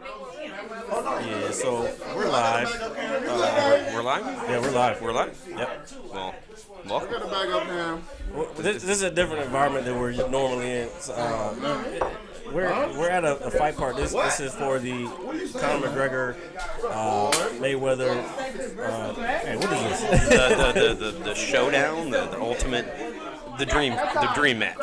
Yeah, so we're live. We're live? Yeah, we're live. We're live? Yep. Well, welcome. This is a different environment than we're normally in. We're at a fight part. This is for the Conor McGregor, Mayweather. Hey, what is this? The showdown, the ultimate, the dream match.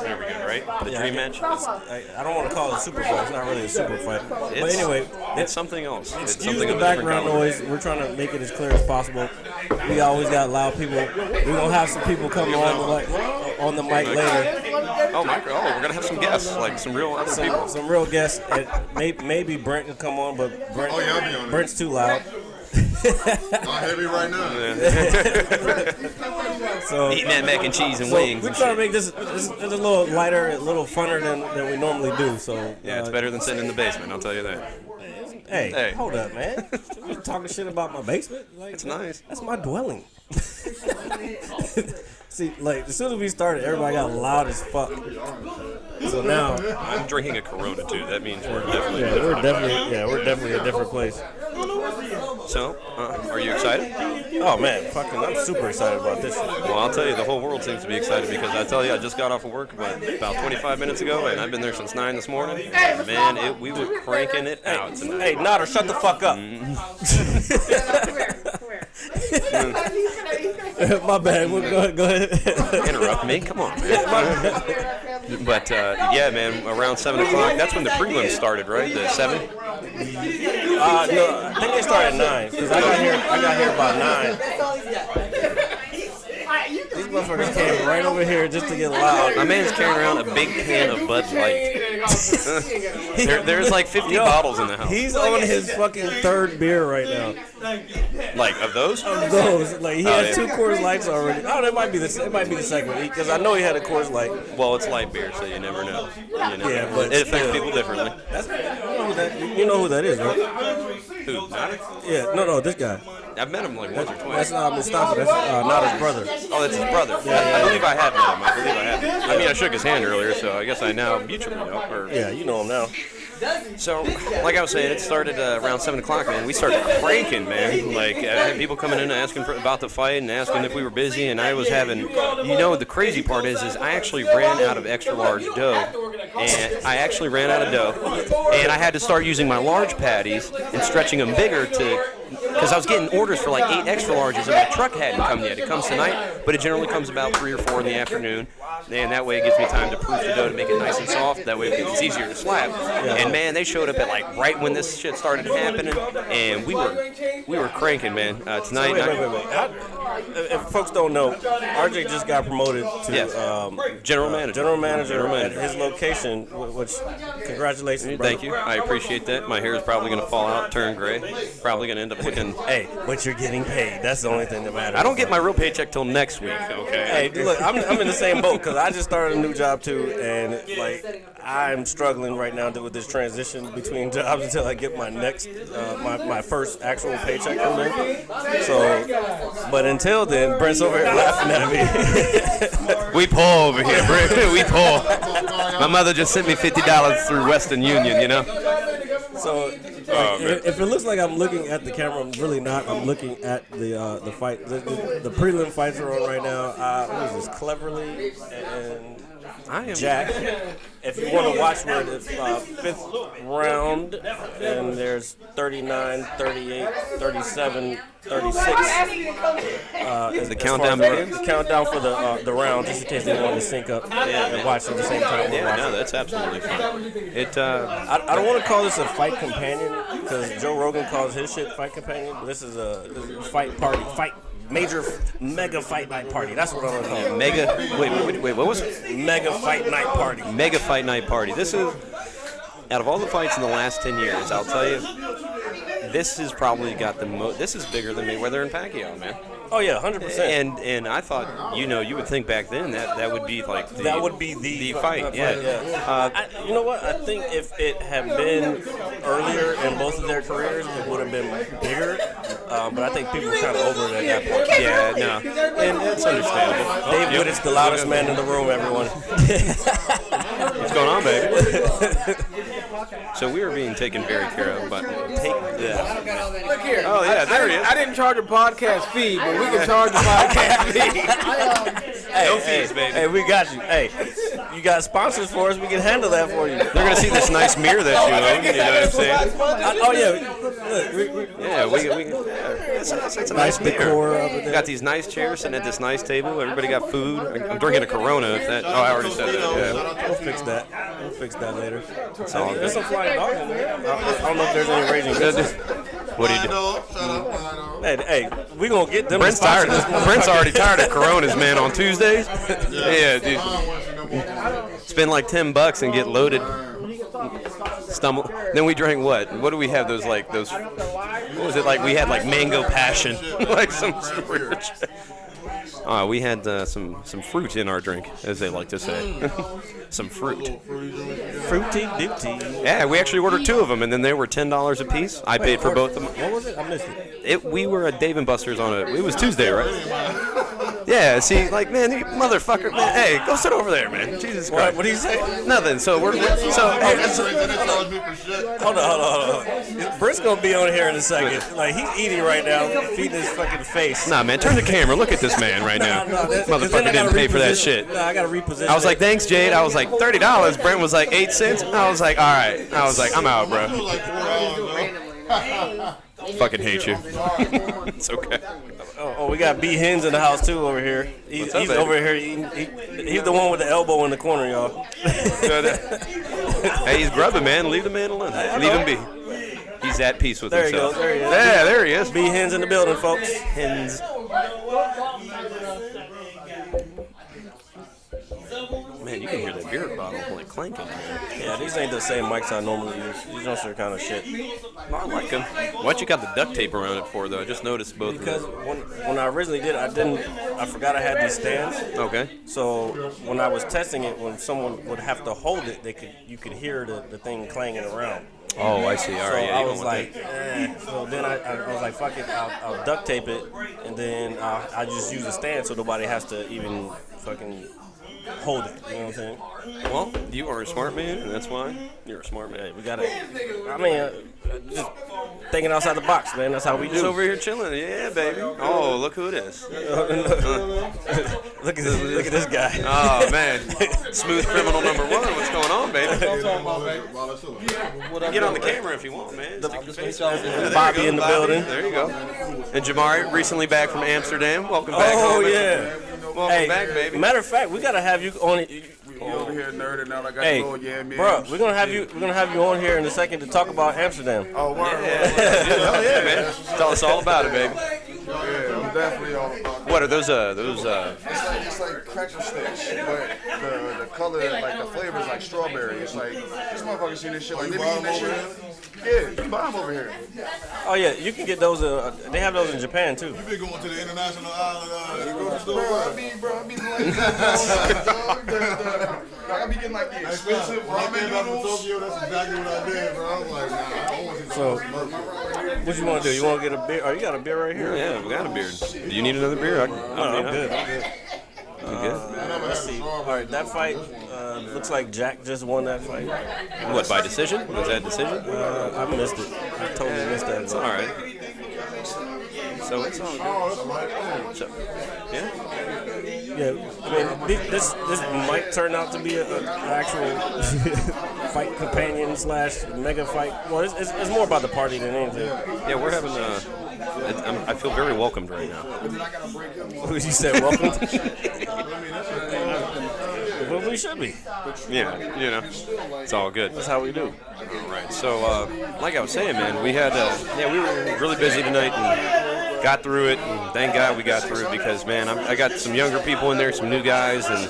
There we go, right? The dream match. I don't want to call it a super fight. It's not really a super fight. But anyway, it's something else. It's excuse something the background noise. We're trying to make it as clear as possible. We always got loud people. We're gonna have some people come on the mic later. Oh, we're gonna have some guests, like some real other people. Some real guests. Maybe Brent can come on, but Brent's too loud. I'm heavy right now. So eating that mac and cheese and wings. We're trying to make this a little lighter, a little funner than we normally do. So yeah, it's better than sitting in the basement. I'll tell you that. Hey, hold up, man! You talking shit about my basement? It's nice. That's my dwelling. See, like as soon as we started, everybody got loud as fuck. So now I'm drinking a Corona too. That means we're definitely a different place. So, are you excited? Oh man, I'm super excited about this shit. Well, I'll tell you, the whole world seems to be excited because I tell you, I just got off of work about 25 minutes ago, and I've been there since 9 this morning. And man, we were cranking it out tonight. Hey, Nader, shut the fuck up. My bad. Go ahead. Interrupt me? Come on, man. But yeah, man, around 7 o'clock. That's when the prelims started, right? The 7. No, I think they started at 9 because I got here about 9. These motherfuckers came right over here just to get loud. My man's carrying around a big can of Bud Light. There's like 50 bottles in the house. He's on his fucking third beer right now. Like of those? Of those. Like he has 2 Coors Lights already. Oh, it might be the second one because I know he had a Coors Light. Well, it's light beer, so you never know. Yeah, but it affects people differently. You know who that is, right? Who? Nader? Yeah, no, this guy. I've met him like once or twice. That's Mustafa. That's Nader's brother. Oh, that's his brother. Yeah. I believe I have met him. I mean, I shook his hand earlier, so I guess I now mutually know. Yeah, you know him now. So, like I was saying, it started around 7 o'clock, man. We started cranking, man. Like, I had people coming in asking about the fight and asking if we were busy, and I was having, the crazy part is I actually ran out of extra large dough. And I actually ran out of dough, and I had to start using my large patties and stretching them bigger because I was getting orders for like 8 extra larges, and my truck hadn't come yet. It comes tonight, but it generally comes about 3 or 4 in the afternoon, and that way it gives me time to proof the dough to make it nice and soft. That way it's easier to slap. And man, they showed up at like right when this shit started happening, and we were cranking, man. Tonight. Wait. If folks don't know, RJ just got promoted to general manager. General manager at his location, which congratulations, brother. Thank you. I appreciate that. My hair is probably going to fall out, turn gray. Probably going to end up looking. Hey, but you're getting paid. That's the only thing that matters. I don't get my real paycheck till next week. Okay. Hey, look, I'm in the same boat because I just started a new job too, and like I'm struggling right now with this transition between jobs until I get my next, my first actual paycheck from them. So, but until then, Brent's over here laughing at me. We poor over here, Brent. We poor. My mother just sent me $50 through Western Union, So, if it looks like I'm looking at the camera, I'm really not. I'm looking at the fight. The prelim fights are on right now. What is this? Cleverly and Jack. If you want to watch where the 5th round, and there's 39, 38, 37, 36. Is the countdown begins? The countdown for the round, just in case they want to sync up and watch at the same time. No, that's absolutely fine. I don't want to call this a fight companion because Joe Rogan calls his shit fight companion, but this is a fight party. Major mega fight night party. That's what I'm gonna call it. Wait, what was it? Mega fight night party. Mega fight night party. This is, out of all the fights in the last 10 years, I'll tell you, this has probably got the most. This is bigger than Mayweather and Pacquiao, man. Oh yeah, 100%. And I thought, you would think back then that would be like the fight. Yeah. You know what? I think if it had been earlier in both of their careers, it would have been bigger. But I think people were kind of over it at that point. Yeah, no, and it's understandable. Dave Wood is the loudest man in the room, everyone. What's going on, baby? So we are being taken very care of, but take that. Look here. Oh, yeah, there he is. I didn't charge a podcast fee, but we can charge a podcast fee. No fees, baby. Hey, we got you. Hey, you got sponsors for us. We can handle that for you. They're going to see this nice mirror that you own, you know what I'm saying? Oh, yeah. Look, It's a nice nice decor mirror. over there. We got these nice chairs sitting at this nice table. Everybody got food. I'm drinking a Corona. If that, I already said that. Yeah. We'll fix that. We'll fix that later. all There's good. some flying dogs in there. I don't know if there's any raging pistols. What do you do? Hey, we gonna get them. Brent's tired. Brent's already tired of Coronas, man. On Tuesdays. Yeah, dude. Spend like $10 and get loaded. Stumble. Then we drank what? What do we have? Those. What was it like? We had like mango passion, like some weird shit. We had some fruit in our drink, as they like to say. Some fruit. Fruity duty. Yeah, we actually ordered 2 of them, and then they were $10 a piece. I paid for both of them. What was it? I missed it. We were at Dave & Buster's it was Tuesday, right? Yeah, see, like, man, you motherfucker, man, hey, go sit over there, man. Jesus Christ. What do you say? Nothing. So hold on. Brent's gonna be on here in a second. Like, he's eating right now, feeding his fucking face. Nah, man, turn the camera. Look at this man right now. Motherfucker didn't pay for that shit. No, I gotta reposition. I was like, thanks, Jade. I was like, $30. Brent was like 8 cents. I was like, all right. I was like, I'm out, bro. Fucking hate you. It's okay. Oh, we got B Hens in the house too over here. He's up, over here eating. He's the one with the elbow in the corner, y'all. Hey, he's grubbing, man. Leave the man alone. Leave him be. He's at peace with There himself. He goes. There he is. Yeah, there he is. B Hens in the building, folks. Hens. Man, you can hear that beer bottle like clanking. Yeah, these ain't the same mics I normally use. These are kind of shit. I like them. What you got the duct tape around it for, though? I just noticed both Because of them. when I originally did, I forgot I had these stands. Okay. So when I was testing it, when someone would have to hold it, you could hear the thing clanging around. Oh, I see. All right. So Yeah, I you was don't want like, that. So then I was like, fuck it, I'll duct tape it, and then I just use a stand so nobody has to even fucking hold it. You know what I'm saying? Well, you are a smart man, and that's why you're a smart man. Hey, we gotta. I mean, just thinking outside the box, man. That's how we Just do. over here chilling. Yeah, baby. Oh, look who it is. Look at this guy. Oh, man. Smooth criminal number 1. What's going on, baby? Get on the camera if you want, man. Stick your face out. Yeah, there Bobby you go, in the Bobby. building. There you go. And Jamari, recently back from Amsterdam. Welcome back Oh home. yeah. Welcome back, baby. Matter of fact, we gotta have you on it. You over here nerding out. I got Hey, the little yams. bro, we're gonna have you on here in a second to talk about Amsterdam. Oh, word. Hell yeah, man. Tell us all about it, baby. Yeah, I'm definitely all about that. What are those? It's like cracker sticks, but the color, like the flavor is like strawberry. It's like, this motherfucker seen this shit. Like, they be eating this shit. Yeah, you buy them over here. Oh yeah, you can get those. They have those in Japan too. You been going to the international island grocery store? Bro, I be like, I be getting like the expensive ramen noodles. Tokyo, that's exactly what I did, bro. I was like, nah, I want to see So, what you want to do? You want to get a beer? Oh, you got a beer right here. Yeah, we got a beard. Do you need another beer? No, I'm good. You good? Let's see. All right, that fight looks like Jack just won that fight. What, by decision? Was that decision? I missed it. I totally missed that. It's all right. So it's all good. So, yeah. Yeah, I mean, this might turn out to be an actual fight companion / mega fight. Well, it's more about the party than anything. Yeah, we're having I feel very welcomed right now. You said welcome. Well, we should be. Yeah, you know, it's all good. That's how we do. All right. So, like I was saying, man, we had we were really busy tonight and got through it. And thank God we got through it because, man, I got some younger people in there, some new guys, and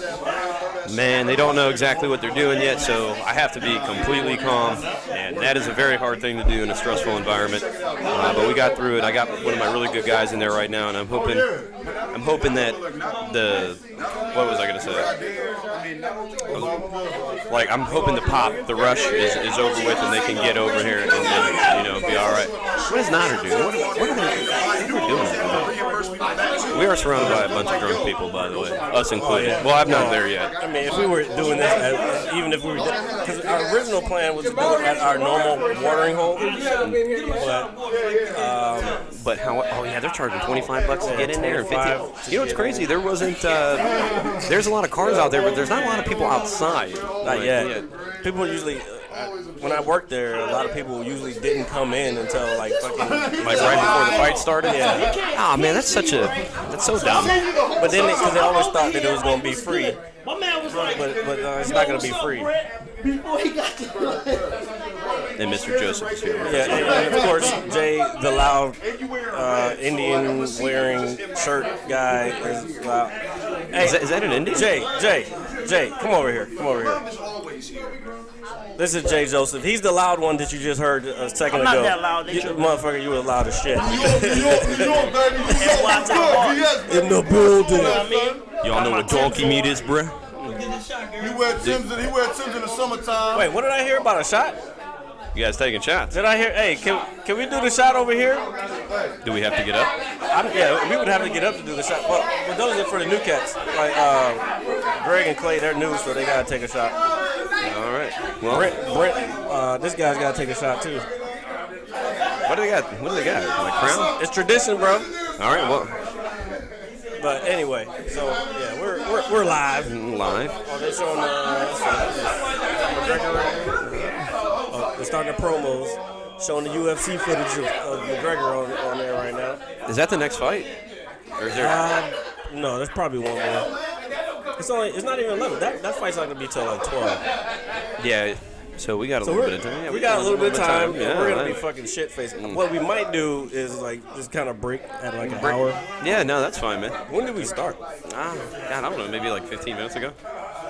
man, they don't know exactly what they're doing yet. So I have to be completely calm, and that is a very hard thing to do in a stressful environment. But we got through it. I got one of my really good guys in there right now, and I'm hoping that what was I gonna say? Like, I'm hoping the rush is over with and they can get over here and be all right. What is Nader doing? What are they doing? We are surrounded by a bunch of drunk people, by the way, us included. Well, I'm not there yet. I mean, if we were doing this, even if we were, because our original plan was to do it at our normal watering hole, But how? Oh yeah, they're charging $25 to get in there. 50. You know what's crazy? There wasn't. There's a lot of cars out there, but there's not a lot of people outside. Not yet. People usually. When I worked there, a lot of people usually didn't come in until like fucking Like right before the fight started. Yeah. Oh man, that's so dumb. But then because they always thought that it was going to be free. But it's not going to be free. And Mr. Joseph is here. Yeah, and of course Jay, the loud Indian wearing shirt guy is loud. Hey, Is that an Indian? Jay, come over here. This is Jay Joseph. He's the loud one that you just heard a second ago. I'm not that loud. Motherfucker, you was loud as shit. New York, baby. In the building. Y'all know what donkey meat is, bruh? He wear Timbs in the summertime. Wait, what did I hear about a shot? You guys taking shots? Did I hear? Hey, can we do the shot over here? Do we have to get up? Yeah, we would have to get up to do the shot. Well, but those are for the new cats. Like Greg and Clay, they're new, so they gotta take a shot. All right. Well, Brent, this guy's gotta take a shot too. what do they got? Like crown? It's tradition, bro. All right. Well, But anyway, so yeah, we're live. live. Oh, they're showing McGregor. They're starting the promos, showing the UFC footage of McGregor on there right now. Is that the next fight? Or is there? No, there's probably one more. It's not even 11. That fight's not gonna be till like 12. Yeah. So we got a little bit of time. Yeah, we got a little bit of time. Yeah, we're gonna be fucking shit faced. What we might do is like just kind of break at like an hour. Yeah, no, that's fine, man. When did we start? God, I don't know, maybe like 15 minutes ago.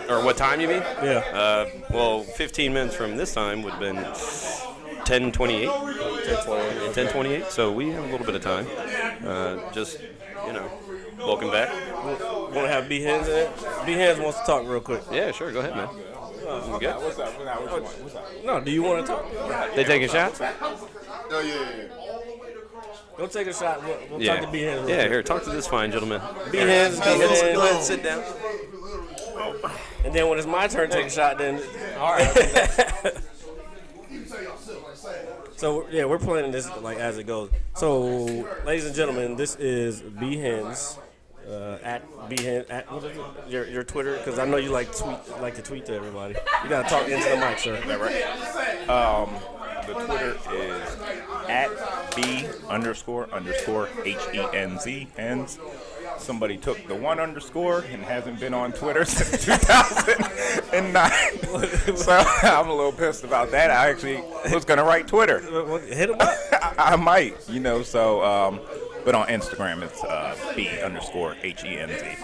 Or what time you mean? Yeah. Well, 15 minutes from this time would have been 10:28. 10:28. So we have a little bit of time. Just, welcome back. Want to have B Hands in it? B Hands wants to talk real quick. Yeah, sure. Go ahead, man. You good? What's up? No, do you want to talk? They taking shots? Oh, yeah. Go take a shot. We'll Yeah. talk to B Hands. Yeah, here, talk to this fine gentleman. B Hands. Go ahead, sit down. And then when it's my turn to take a shot, then. All right. So yeah, we're planning this like as it goes. So, ladies and gentlemen, this is B Hands. At B Hands. At what is it? Your Twitter, because I know you like to tweet to everybody. You gotta talk into the mic, sir. Is that right? The Twitter is at B__HENZ. Hens. Somebody took the one underscore and hasn't been on Twitter since 2009. So I'm a little pissed about that. I actually was gonna write Twitter. Hit him up. I might, so. But on Instagram, it's B_HENZ.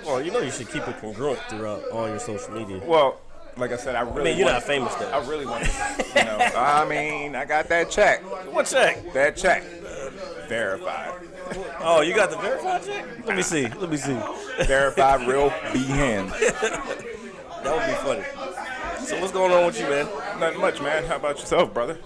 Oh, you should keep it congruent throughout all your social media. Well, like I said, You're not famous though. I really want to, I got that check. What check? That check. Verified. Oh, you got the verified check? Let me see. Verified real B-hand. That would be funny. So what's going on with you, man? Nothing much, man. How about yourself, brother?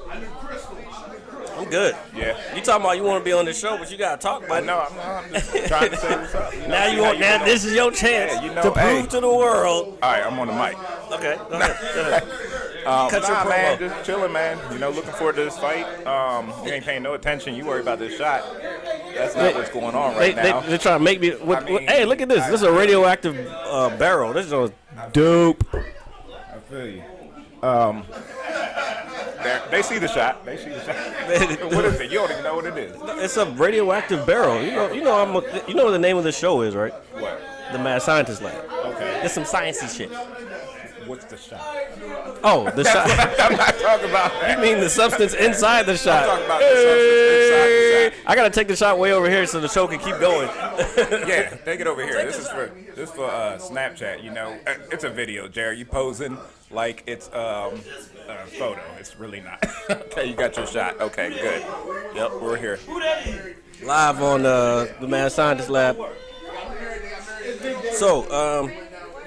I'm good. Yeah. You talking about you want to be on this show, but you gotta talk, buddy. No, I'm just trying to say what's up. Now this is your chance to prove to the world. All right, I'm on the mic. Okay, go ahead. Cut your promo. Man, just chilling, man. Looking forward to this fight. You ain't paying no attention. You worry about this shot. That's not what's going on right now. They're trying to make me. Hey, look at this. This is a radioactive barrel. This is dope. I feel you. They see the shot. What is it? You don't even know what it is. It's a radioactive barrel. You know what the name of the show is, right? What? The Mad Scientist Lab. Okay. It's some sciencey shit. What's the shot? Oh, the shot. I'm not talking about that. You mean the substance inside the shot? I'm talking about the substance inside the shot. I gotta take the shot way over here so the show can keep going. Yeah, take it over here. This is for Snapchat. It's a video, Jerry. You posing like it's a photo. It's really not. Okay, you got your shot. Okay, good. Yep, we're here. Live on the Mad Scientist Lab. So,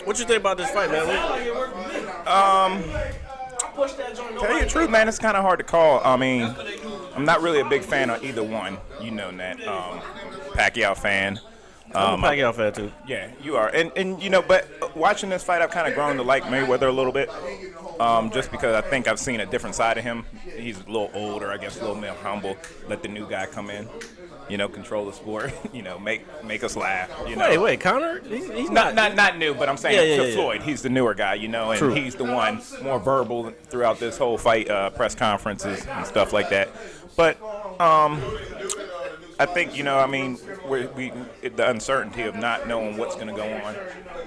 what you think about this fight, man? Tell you the truth, man, it's kind of hard to call. I mean, I'm not really a big fan of either one. You know that. Pacquiao fan. I'm a Pacquiao fan too. Yeah, you are. And you know, but watching this fight, I've kind of grown to like Mayweather a little bit. Just because I think I've seen a different side of him. He's a little older, I guess, a little more humble. Let the new guy come in, you know, control the sport, you know, make us laugh. You know? Wait, Conor? He's not new, but I'm saying Yeah. Floyd, he's the newer guy, you know, and True. He's the one more verbal throughout this whole fight, press conferences and stuff like that. But I think, you know, I mean, the uncertainty of not knowing what's going to go on.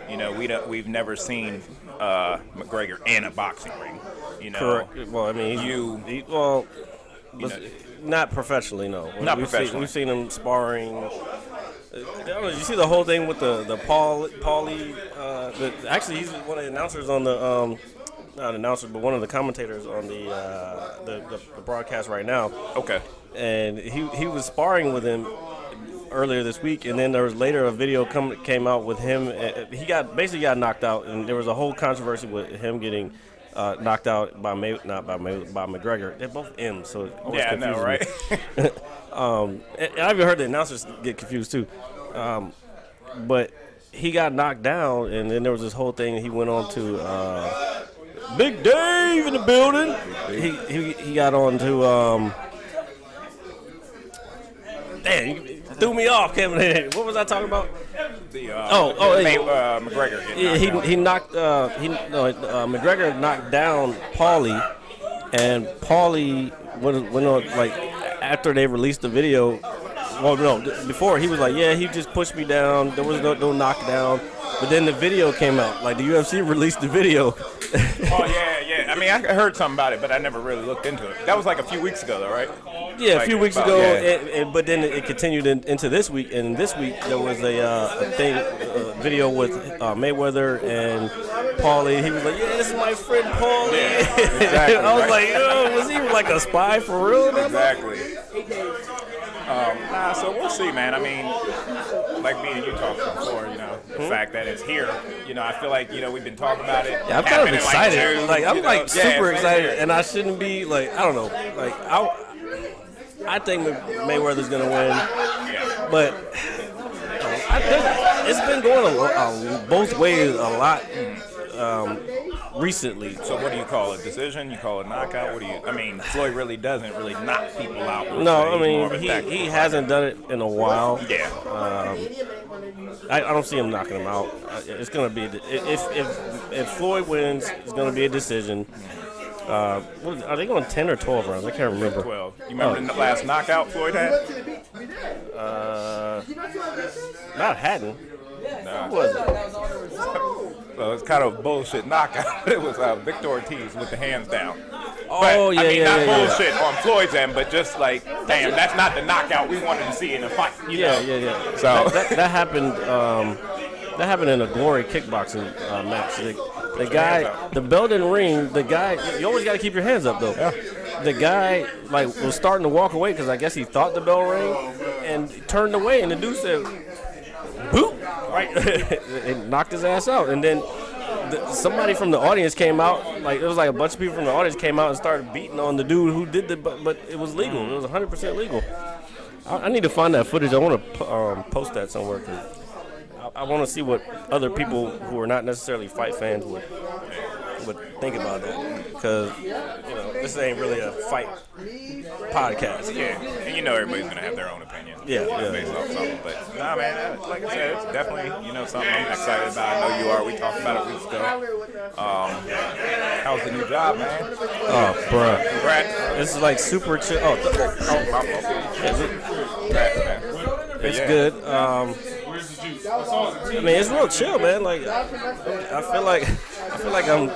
You know, we've never seen McGregor in a boxing ring. You know, correct. Well, I mean, not professionally, no. Not professionally. We've seen him sparring. I don't know, did you see the whole thing with the Paulie? Actually, he's one of the announcers on the not an announcer, but one of the commentators on the broadcast right now. Okay. And he was sparring with him earlier this week, and then there was later a video came out with him. He basically got knocked out, and there was a whole controversy with him getting knocked out by McGregor. They're both M's, so it always confuses me. And I even heard the announcers get confused too. But he got knocked down, and then there was this whole thing. He went on to Big Dave in the building. He got on to damn, you threw me off, Kevin. What was I talking about? McGregor. He knocked. McGregor knocked down Paulie, and Paulie went on like after they released the video. Well, no, before he was like, yeah, he just pushed me down. There was no knockdown. But then the video came out. Like the UFC released the video. Oh yeah. I mean, I heard something about it, but I never really looked into it. That was like a few weeks ago, though, right? Yeah, a few weeks ago. But then it continued into this week. And this week there was a video with Mayweather and Paulie. He was like, yeah, this is my friend Paulie. Yeah, exactly. I was like, oh, was he like a spy for real? Exactly. So we'll see, man. I mean, like me and you talked before, you know, the fact that it's here, you know, I feel like, you know, we've been talking about it. Yeah, I'm kind of excited. I'm super excited, here. and I shouldn't be like, I don't know, like I think Mayweather's gonna win, but it's been going both ways a lot recently. So what do you call it? Decision? You call it knockout? What do you? I mean, Floyd really doesn't really knock people out. No, I mean he hasn't done it in a while. Yeah. I don't see him knocking him out. It's gonna be if Floyd wins, it's gonna be a decision. Are they going 10 or 12 rounds? I can't remember. 12. You remember the last knockout Floyd had? Not Hatton. No. Who was it? Well, it's kind of a bullshit knockout. It was Victor Ortiz with the hands down. Oh, but, yeah, I mean, yeah, not yeah. bullshit on Floyd's end, but just like, damn, that's not the knockout we wanted to see in a fight. You know? Yeah. So that happened. That happened in a Glory kickboxing match. The guy, the bell didn't ring. The guy, you always got to keep your hands up though. Yeah. The guy was starting to walk away because I guess he thought the bell rang and turned away, and the dude said, "Boop!" Right, and knocked his ass out. And then somebody from the audience came out. Like it was like a bunch of people from the audience came out and started beating on the dude who did but it was legal. It was 100% legal. I need to find that footage. I want to post that somewhere. I want to see what other people who are not necessarily fight fans would think about that, because this ain't really a fight podcast. Yeah, and you know everybody's gonna have their own opinion. Yeah. Based off something, but nah, man. Like I said, it's definitely something I'm excited about. I know you are. We talked about it weeks ago. How's the new job, man? Oh, bruh. Congrats. This is like super chill. Congrats, man. It's good. I mean, it's real chill, man. Like, I feel like I'm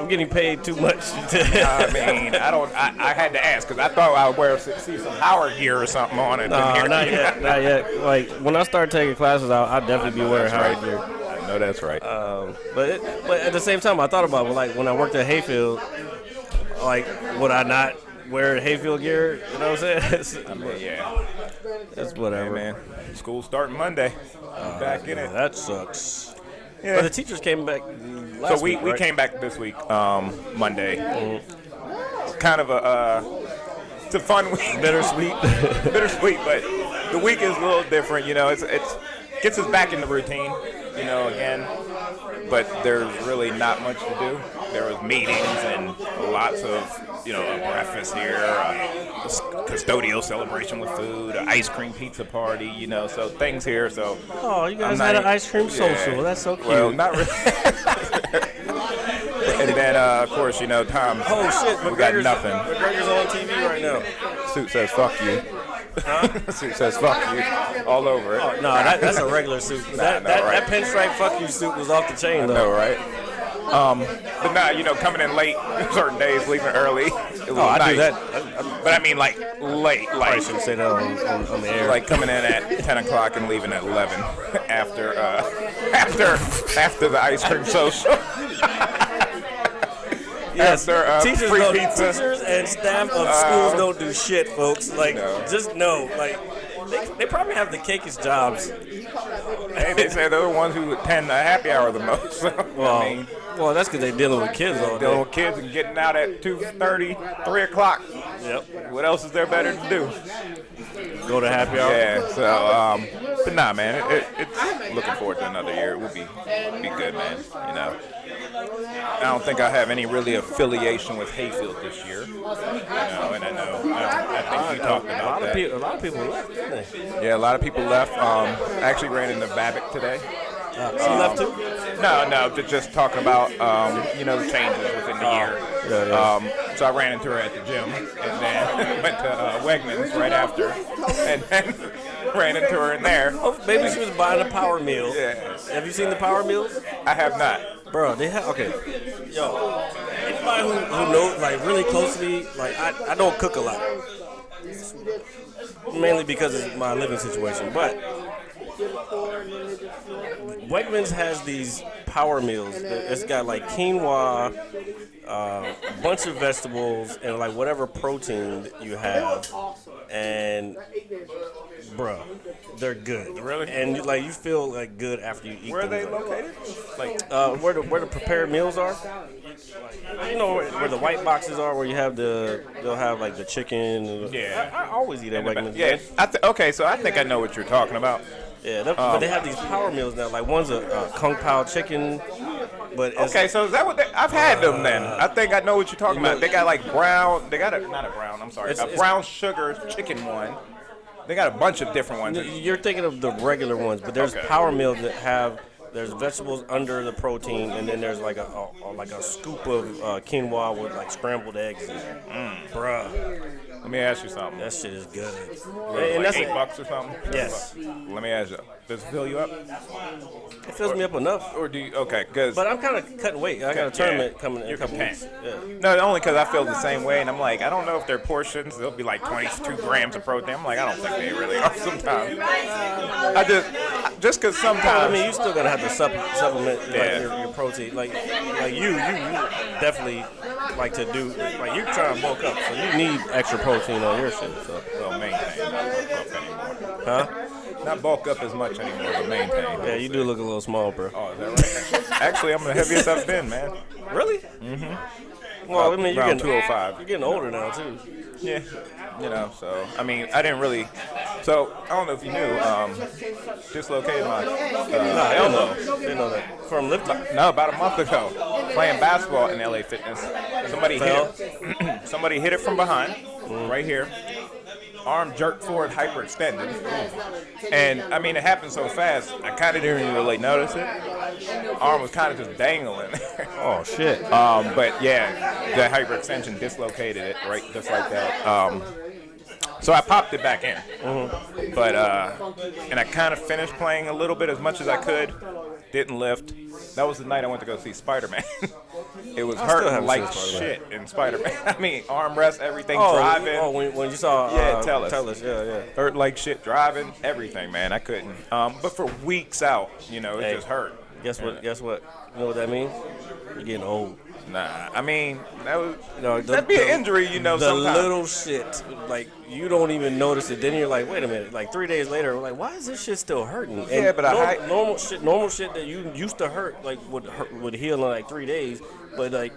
getting paid too much. I mean, I had to ask because I thought I would see some Howard gear or something on it. No, not yet. Like when I start taking classes, I'll definitely be wearing Howard gear. I know that's right. But at the same time, I thought about it. Like when I worked at Hayfield, like would I not wear Hayfield gear? You know what I'm saying? I mean, yeah. It's whatever, man. School starting Monday. Back in it. That sucks. Yeah. But the teachers came back last week, we right? came back this week, Monday. It's kind of it's a fun week. Bittersweet. Bittersweet, but the week is a little different. You know, it's gets us back in the routine. You know, again, but there's really not much to do. There was meetings and lots of, you know, a breakfast here, a custodial celebration with food, an ice cream pizza party, you know, so things here. So oh, you guys had an ice cream social. That's so cute. Well, not really. And then, of course, you know, Tom. Oh shit, we got nothing. McGregor's on TV right now. Suit says "fuck you." Huh? Suit says "fuck you" all over it. Oh, no, that's a regular suit. That pinstripe "fuck you" suit was off the chain, though. I know, right? But nah, you know, coming in late certain days, leaving early. It was nice. I do that. But I mean, like late, like I shouldn't say that on the air. Like coming in at 10 o'clock and leaving at 11 after the ice cream social. Yes, teachers and staff of schools don't do shit, folks. Like, just know, like, they probably have the cakest jobs. Hey, they say they're the ones who attend a happy hour the most. Well, that's because they're dealing with kids all day. Dealing with kids and getting out at 2:30, 3 o'clock. Yep. What else is there better to do? Go to happy hour. Yeah. So, but nah, man, it's looking forward to another year. It will be good, man. You know. I don't think I have any really affiliation with Hayfield this year. You know, and I think we talked about that. A lot of people left, didn't they? Yeah, a lot of people left. I actually ran into Babbitt today. She left too? No, to just talk about, you know, the changes within the year. Yeah. So I ran into her at the gym and then went to Wegmans right after and then ran into her in there. Oh, maybe she was buying a power meal. Yeah. Have you seen the power meals? I have not. Bro, they have, okay. Yo, anybody who knows, like, really close to me, like, I don't cook a lot. Mainly because of my living situation. But Wegmans has these power meals. It's got, like, quinoa, a bunch of vegetables, and, like, whatever protein you have. And, bro, they're good. Really? And, like, you feel, like, good after you eat Where are them. they located? Like, where the prepared meals are. You know where the white boxes are, where you have they'll have like the chicken. Yeah. I always eat at Wegmans. Yeah. Okay, so I think I know what you're talking about. Yeah, but they have these power meals now. Like one's a kung pao chicken. But okay, so is that what I've had them then? I think I know what you're talking about. They got like brown. They got a brown sugar chicken one. They got a bunch of different ones. You're thinking of the regular ones, but there's power meals that have. There's vegetables under the protein, and then there's like a scoop of quinoa with like scrambled eggs in there. Bruh. Let me ask you something. That shit is good. And that's $8 or something? Yes. Let me ask you. Does it fill you up? It fills me up enough. Or do you? Okay, because. But I'm kind of cutting weight. I got a tournament coming in a couple weeks. Yeah. No, only because I feel the same way, and I'm like, I don't know if their portions. They'll be like 22 grams of protein. I'm like, I don't think they really are sometimes. I just because sometimes. I mean, you still gotta have to supplement like, your protein. Like you definitely like to do. Like you try to bulk up, so you need extra protein on your shit. So well, maintain, not bulk up anymore. Huh? Not bulk up as much anymore, but maintain. Yeah, you do look a little small, bro. Oh, is that right? Actually, I'm the heaviest I've been, man. Really? Mm-hmm. Well, I mean, you're getting 205. You're getting older now too. Yeah. You know, so I mean, I didn't really. So I don't know if you knew. Dislocated my elbow. Didn't know that. From lifting? No, about a month ago, playing basketball in LA Fitness. Somebody hit it from behind, right here. Arm jerked forward, hyperextended. And, I mean, it happened so fast, I kind of didn't really notice it. Arm was kind of just dangling there. Oh, shit. But, yeah, the hyperextension dislocated it, right, just like that. So I popped it back in. Mm-hmm. But, and I kind of finished playing a little bit as much as I could. Didn't lift. That was the night I went to go see Spider-Man. It was hurting like shit in Spider-Man. I mean, armrest, everything, driving. Oh, when you saw Tell us. Yeah. Hurt like shit, driving, everything, man. I couldn't. But for weeks out, you know, it just hurt. Guess what? You know what that means? You're getting old. Nah, I mean, that'd be an injury, you know, sometimes. The little shit, like, you don't even notice it. Then you're like, wait a minute. Like, 3 days later, like, why is this shit still hurting? And yeah, but normal shit that you used to hurt, like, would heal in, like, 3 days. But, like,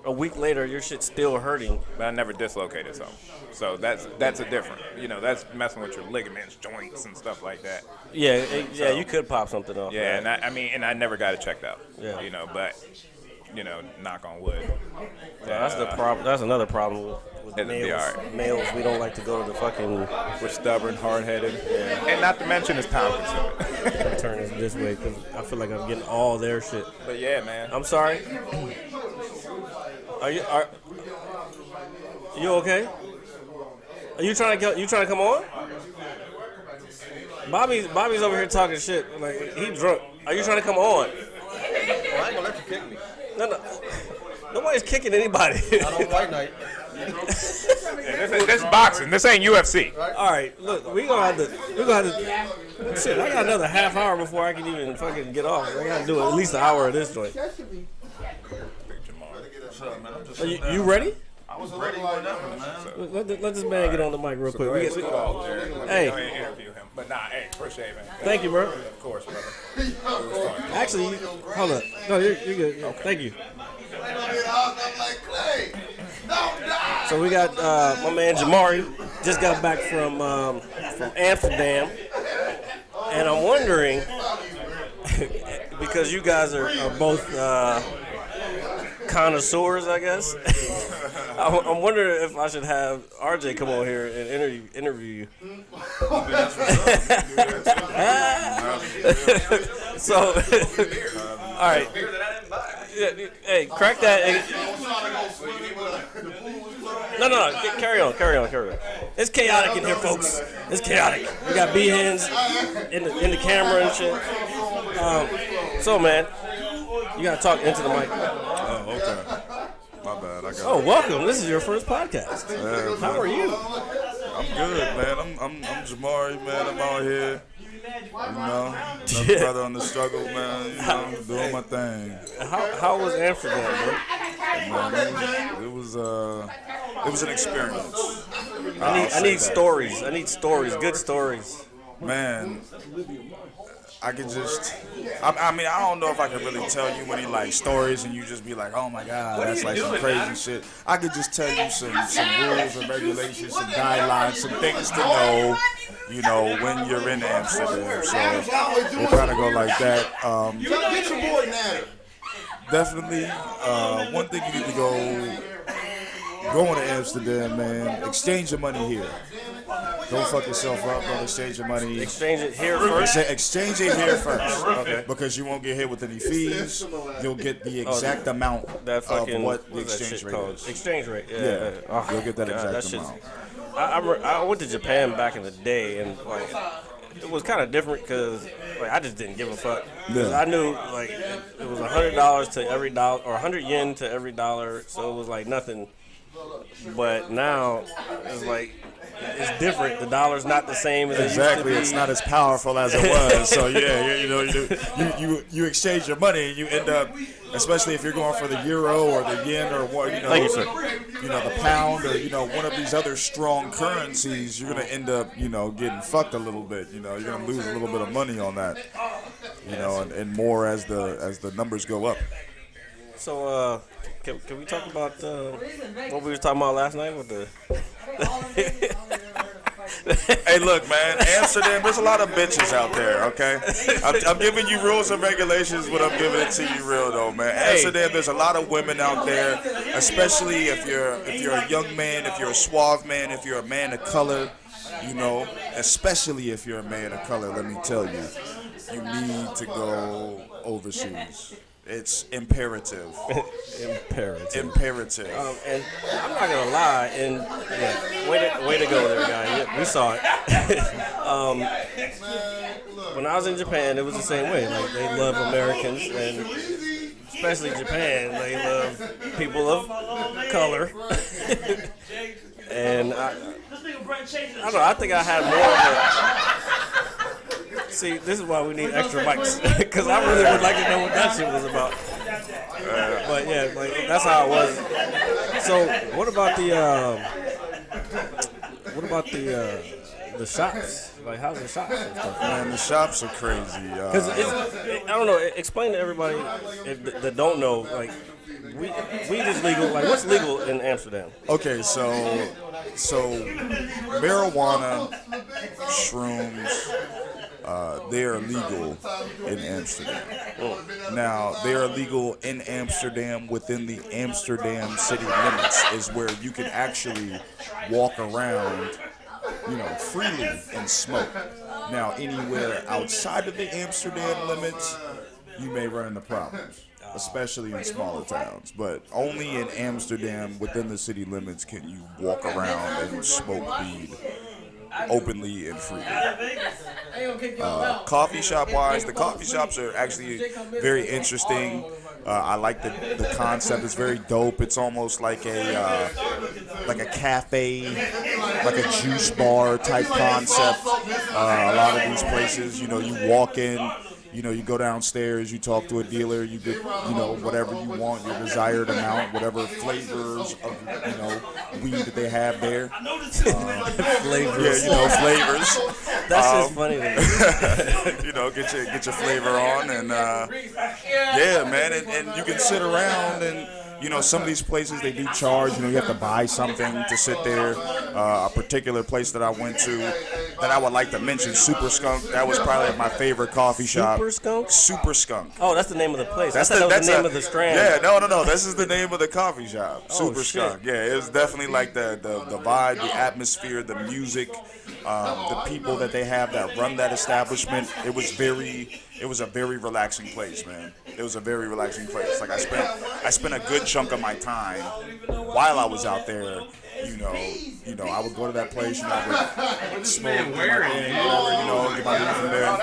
a week later, your shit's still hurting. But I never dislocated something. So that's a different. That's messing with your ligaments, joints, and stuff like that. Yeah, you could pop something off. Yeah, right? and I never got it checked out. Yeah. But knock on wood. Yeah, that's the problem. That's another problem with It'll be males. all right. Males, we don't like to go to the fucking. We're stubborn, hard-headed, and not to mention it's time consuming. Turn this way because I feel like I'm getting all their shit. But yeah, man. I'm sorry. Are you okay? Are you trying to come on? Bobby's over here talking shit. Like he drunk. Are you trying to come on? I ain't gonna let you kick me. No. Nobody's kicking anybody. Not on fight night. This is boxing. This ain't UFC. All right, look, we gonna have to. Shit, I got another half hour before I can even fucking get off. I gotta do at least an hour of this joint. You ready? I was ready whenever, man. Let this man get on the mic real quick. Hey, Interview him. But hey, appreciate it, man. thank you, bro. Of course, brother. Actually, hold up. No, you're good. Okay. Thank you. So we got my man Jamari just got back from Amsterdam, and I'm wondering because you guys are both connoisseurs, I guess. I'm wondering if I should have RJ come on here and interview you. So, all right. Hey, crack that. No. Carry on. It's chaotic in here, folks. It's chaotic. We got B-hands in the camera and shit. So, man, you gotta talk into the mic. Oh, okay. My bad. Oh, welcome. This is your first podcast. How are you? I'm good, man. I'm Jamari, man. I'm out here. Another brother on the struggle, man. Doing my thing. How was Amsterdam, bro? Man, it was an experience. I need stories. I need stories. Good stories. Man, I could just. I mean, I don't know if I could really tell you any like stories and you just be like, oh my God, that's like some crazy shit. I could just tell you some rules and regulations, some guidelines, some things to know, when you're in Amsterdam. So we'll kind of go like that. Get your boy Natter. Definitely, one thing you need to going to Amsterdam, man, exchange your money here. Don't fuck yourself up. Don't exchange your money. Exchange it here first? Exchange it here first. Okay. Because you won't get hit with any fees. You'll get the exact amount of what the exchange rate is. Exchange rate, yeah. Yeah. You'll get that exact amount. I went to Japan back in the day, and like it was kind of different because like I just didn't give a fuck. Yeah. I knew like it was $100 to every dollar, or 100 yen to every dollar, so it was like nothing. But now it's like it's different. The dollar's not the same as it used to be. It's not as powerful as it was. So yeah, you exchange your money and you end up, especially if you're going for the euro or the yen or what, Thank you, sir. The pound or one of these other strong currencies, you're gonna end up getting fucked a little bit. You're gonna lose a little bit of money on that. And more as the numbers go up. So can we talk about what we were talking about last night with the? Hey, look, man, Amsterdam, there's a lot of bitches out there, okay? I'm giving you rules and regulations, but I'm giving it to you real, though, man. Amsterdam, there's a lot of women out there, especially if you're a young man, if you're a suave man, if you're a man of color, especially if you're a man of color, let me tell you, you need to go overseas. It's imperative. Imperative. And I'm not gonna lie, and way to go there, guy. Yeah, we saw it. When I was in Japan, it was the same way. Like they love Americans, and especially Japan, they love people of color. And I don't know. I think I had more of a. See, this is why we need extra mics, because I really would like to know what that shit was about. But yeah, like that's how it was. So what about the shops? Like how's the shops and stuff? Man, the shops are crazy. Because I don't know. Explain to everybody that don't know. Like weed is legal. Like, what's legal in Amsterdam? Okay, so marijuana, shrooms, they are legal in Amsterdam. Now, they are legal in Amsterdam within the Amsterdam city limits, is where you can actually walk around, freely and smoke. Now, anywhere outside of the Amsterdam limits, you may run into problems, especially in smaller towns. But only in Amsterdam, within the city limits, can you walk around and smoke weed openly and freely. Coffee shop wise, the coffee shops are actually very interesting. I like the concept. It's very dope. It's almost like a cafe, like a juice bar type concept. A lot of these places, you walk in. You go downstairs, you talk to a dealer, you get, whatever you want, your desired amount, whatever flavors of, weed that they have there. Flavors. Yeah, flavors. That's just funny to me. Get your flavor on, and yeah, man, and you can sit around and. Some of these places, they do charge. You have to buy something to sit there. A particular place that I went to that I would like to mention, Super Skunk. That was probably my favorite coffee shop. Super Skunk? Super Skunk. Oh, that's the name of the place. That's the name of the strand. Yeah, no. This is the name of the coffee shop. Super Skunk. Yeah, it was definitely like the vibe, the atmosphere, the music, the people that they have that run that establishment. It was a very relaxing place, man. It was a very relaxing place. Like I spent a good chunk of my time while I was out there. I would go to that place, I would smoke, get my weed from there.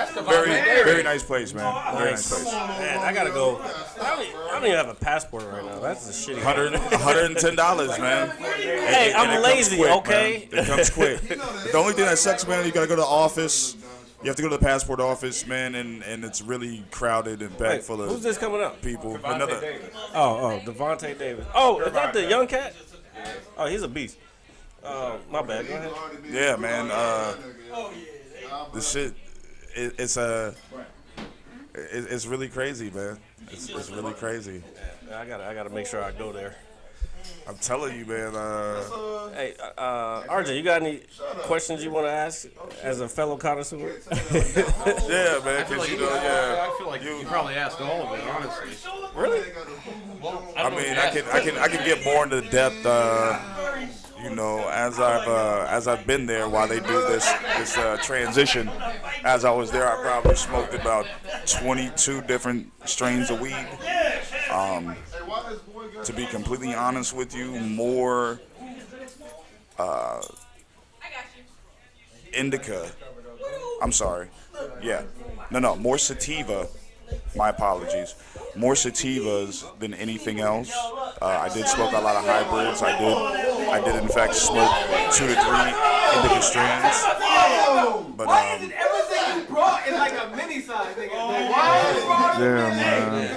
Very nice place, man. Very nice place. Man, I gotta go. I don't even have a passport right now. That's a shitty. $110, man. Hey, I'm lazy, quick, okay? Man. It comes quick. The only thing that sucks, man, you gotta go to the office. You have to go to the passport office, man, and it's really crowded and packed full of. Who's this coming up? People. Devontae Davis. Oh, is that the young cat? Oh, he's a beast. My bad. Go ahead. Yeah, man. The shit, it's really crazy, man. It's really crazy. Yeah, I gotta make sure I go there. I'm telling you, man. Hey, RJ, you got any questions you want to ask as a fellow connoisseur? Yeah, man, because I feel like you probably asked all of it, honestly. Really? I mean, I can get more into depth. As I've been there while they do this transition. As I was there, I probably smoked about 22 different strains of weed. To be completely honest with you, more indica. I'm sorry. Yeah. No. More sativa. My apologies. More sativas than anything else. I did smoke a lot of hybrids. I did in fact smoke 2 to 3 indica strands. But everything you brought is like a mini size. yeah, man.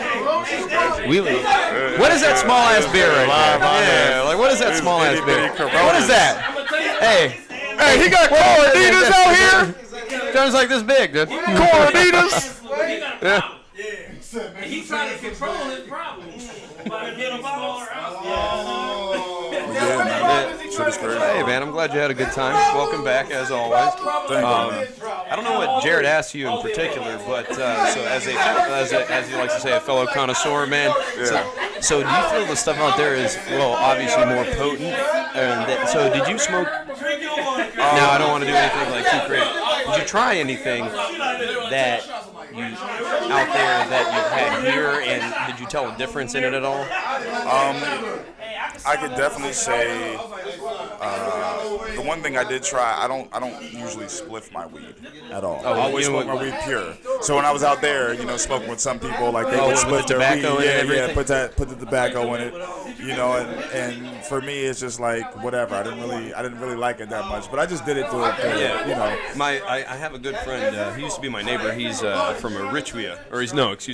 What is that small ass beer right there? Yeah, like what is that small ass beer? What is that? Hey, he got Coronitas out here. John's like this big, dude. Coronitas. Yeah. He's trying to control his problem by getting smaller out. Hey man, I'm glad you had a good time. Welcome back as always. I don't know what Jared asked you in particular, but so as he likes to say, a fellow connoisseur, man. So do you feel the stuff out there is obviously more potent? So did you smoke? Now I don't want to do anything like too crazy. Did you try anything that you out there that you've had here, and did you tell a difference in it at all? I could definitely say the one thing I did try. I don't usually spliff my weed at all. I always smoke my weed pure. So when I was out there, smoking with some people, like they would split their weed, put the tobacco in it, and for me it's just like whatever. I didn't really like it that much, but I just did it to I have a good friend. He used to be my neighbor. He's from Eritrea,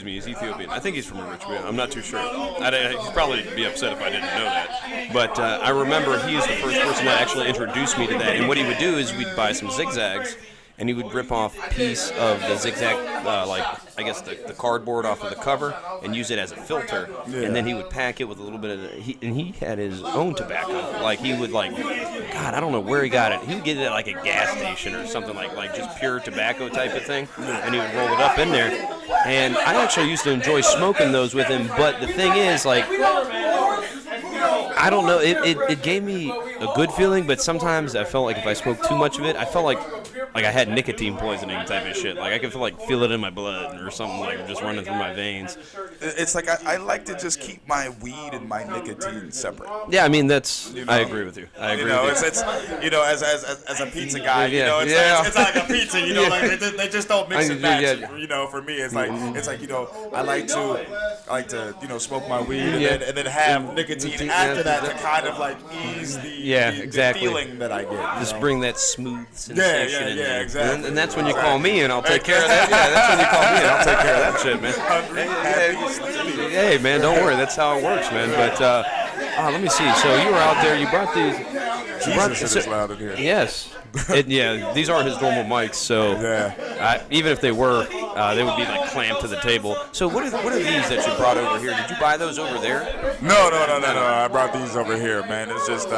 he's Ethiopian. I think he's from Eritrea. I'm not too sure. He'd probably be upset if I didn't know that. But I remember he is the first person that actually introduced me to that. And what he would do is we'd buy some zigzags, and he would rip off a piece of the zigzag, the cardboard off of the cover, and use it as a filter. And then he would pack it with a little bit of and he had his own tobacco. Like he would God, I don't know where he got it. He would get it at like a gas station or something like just pure tobacco type of thing, and he would roll it up in there. And I actually used to enjoy smoking those with him, but the thing is, like, I don't know, it gave me a good feeling, but sometimes I felt like if I smoked too much of it, I felt like I had nicotine poisoning type of shit. Like I could feel it in my blood or something, like just running through my veins. It's like I like to just keep my weed and my nicotine separate. Yeah, I mean I agree with you. I agree. It's as a pizza guy, it's not like a pizza, like they just don't mix and match. For me, it's like I like to smoke my weed and then have nicotine after that to kind of like ease the feeling that I get. Just bring that smooth sensation in there. Yeah, exactly. And that's when you call me and I'll take care of that. Yeah, that's when you call me and I'll take care of that shit, man. Hey, man, don't worry. That's how it works, man. But let me see. So you were out there. You brought these. Jesus, it's loud in here. Yes. These aren't his normal mics, so even if they were, they would be like clamped to the table. So what are these that you brought over here? Did you buy those over there? No. I brought these over here, man. It's just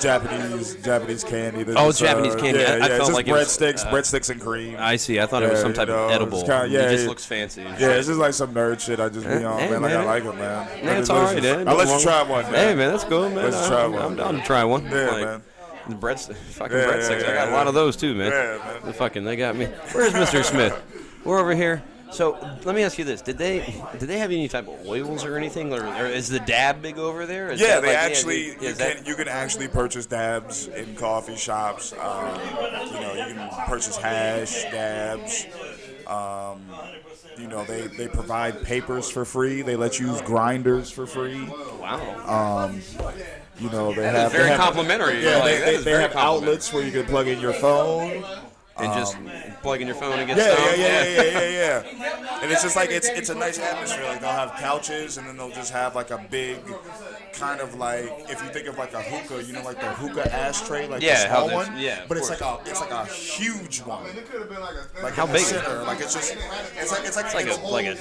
Japanese candy. It's Japanese candy. I felt it's like breadsticks and cream. I see. I thought it was some type of edible. It just looks fancy. Yeah, it's just like some nerd shit. I just be on, man. Like I like it, man. It's all right, man. I'll let you try one, man. Hey, man, that's cool, man. Let's try one. I'm down to try one. Yeah, man. The breadsticks. I got a lot of those too, man. Yeah, man. They got me. Where's Mr. Smith? We're over here. So let me ask you this: Did they have any type of oils or anything, or is the dab big over there? They actually you can actually purchase dabs in coffee shops. You can purchase hash dabs. They provide papers for free. They let you use grinders for free. Wow. They have very complimentary. Yeah, they have outlets where you can plug in your phone. And just plug in your phone and get Yeah. And it's just like it's a nice atmosphere. Like they'll have couches, and then they'll just have like a big kind of like, if you think of like a hookah, like the hookah ashtray, like the small one. Yeah. But it's like a huge one. Like how big? Center. Like it's like a platter.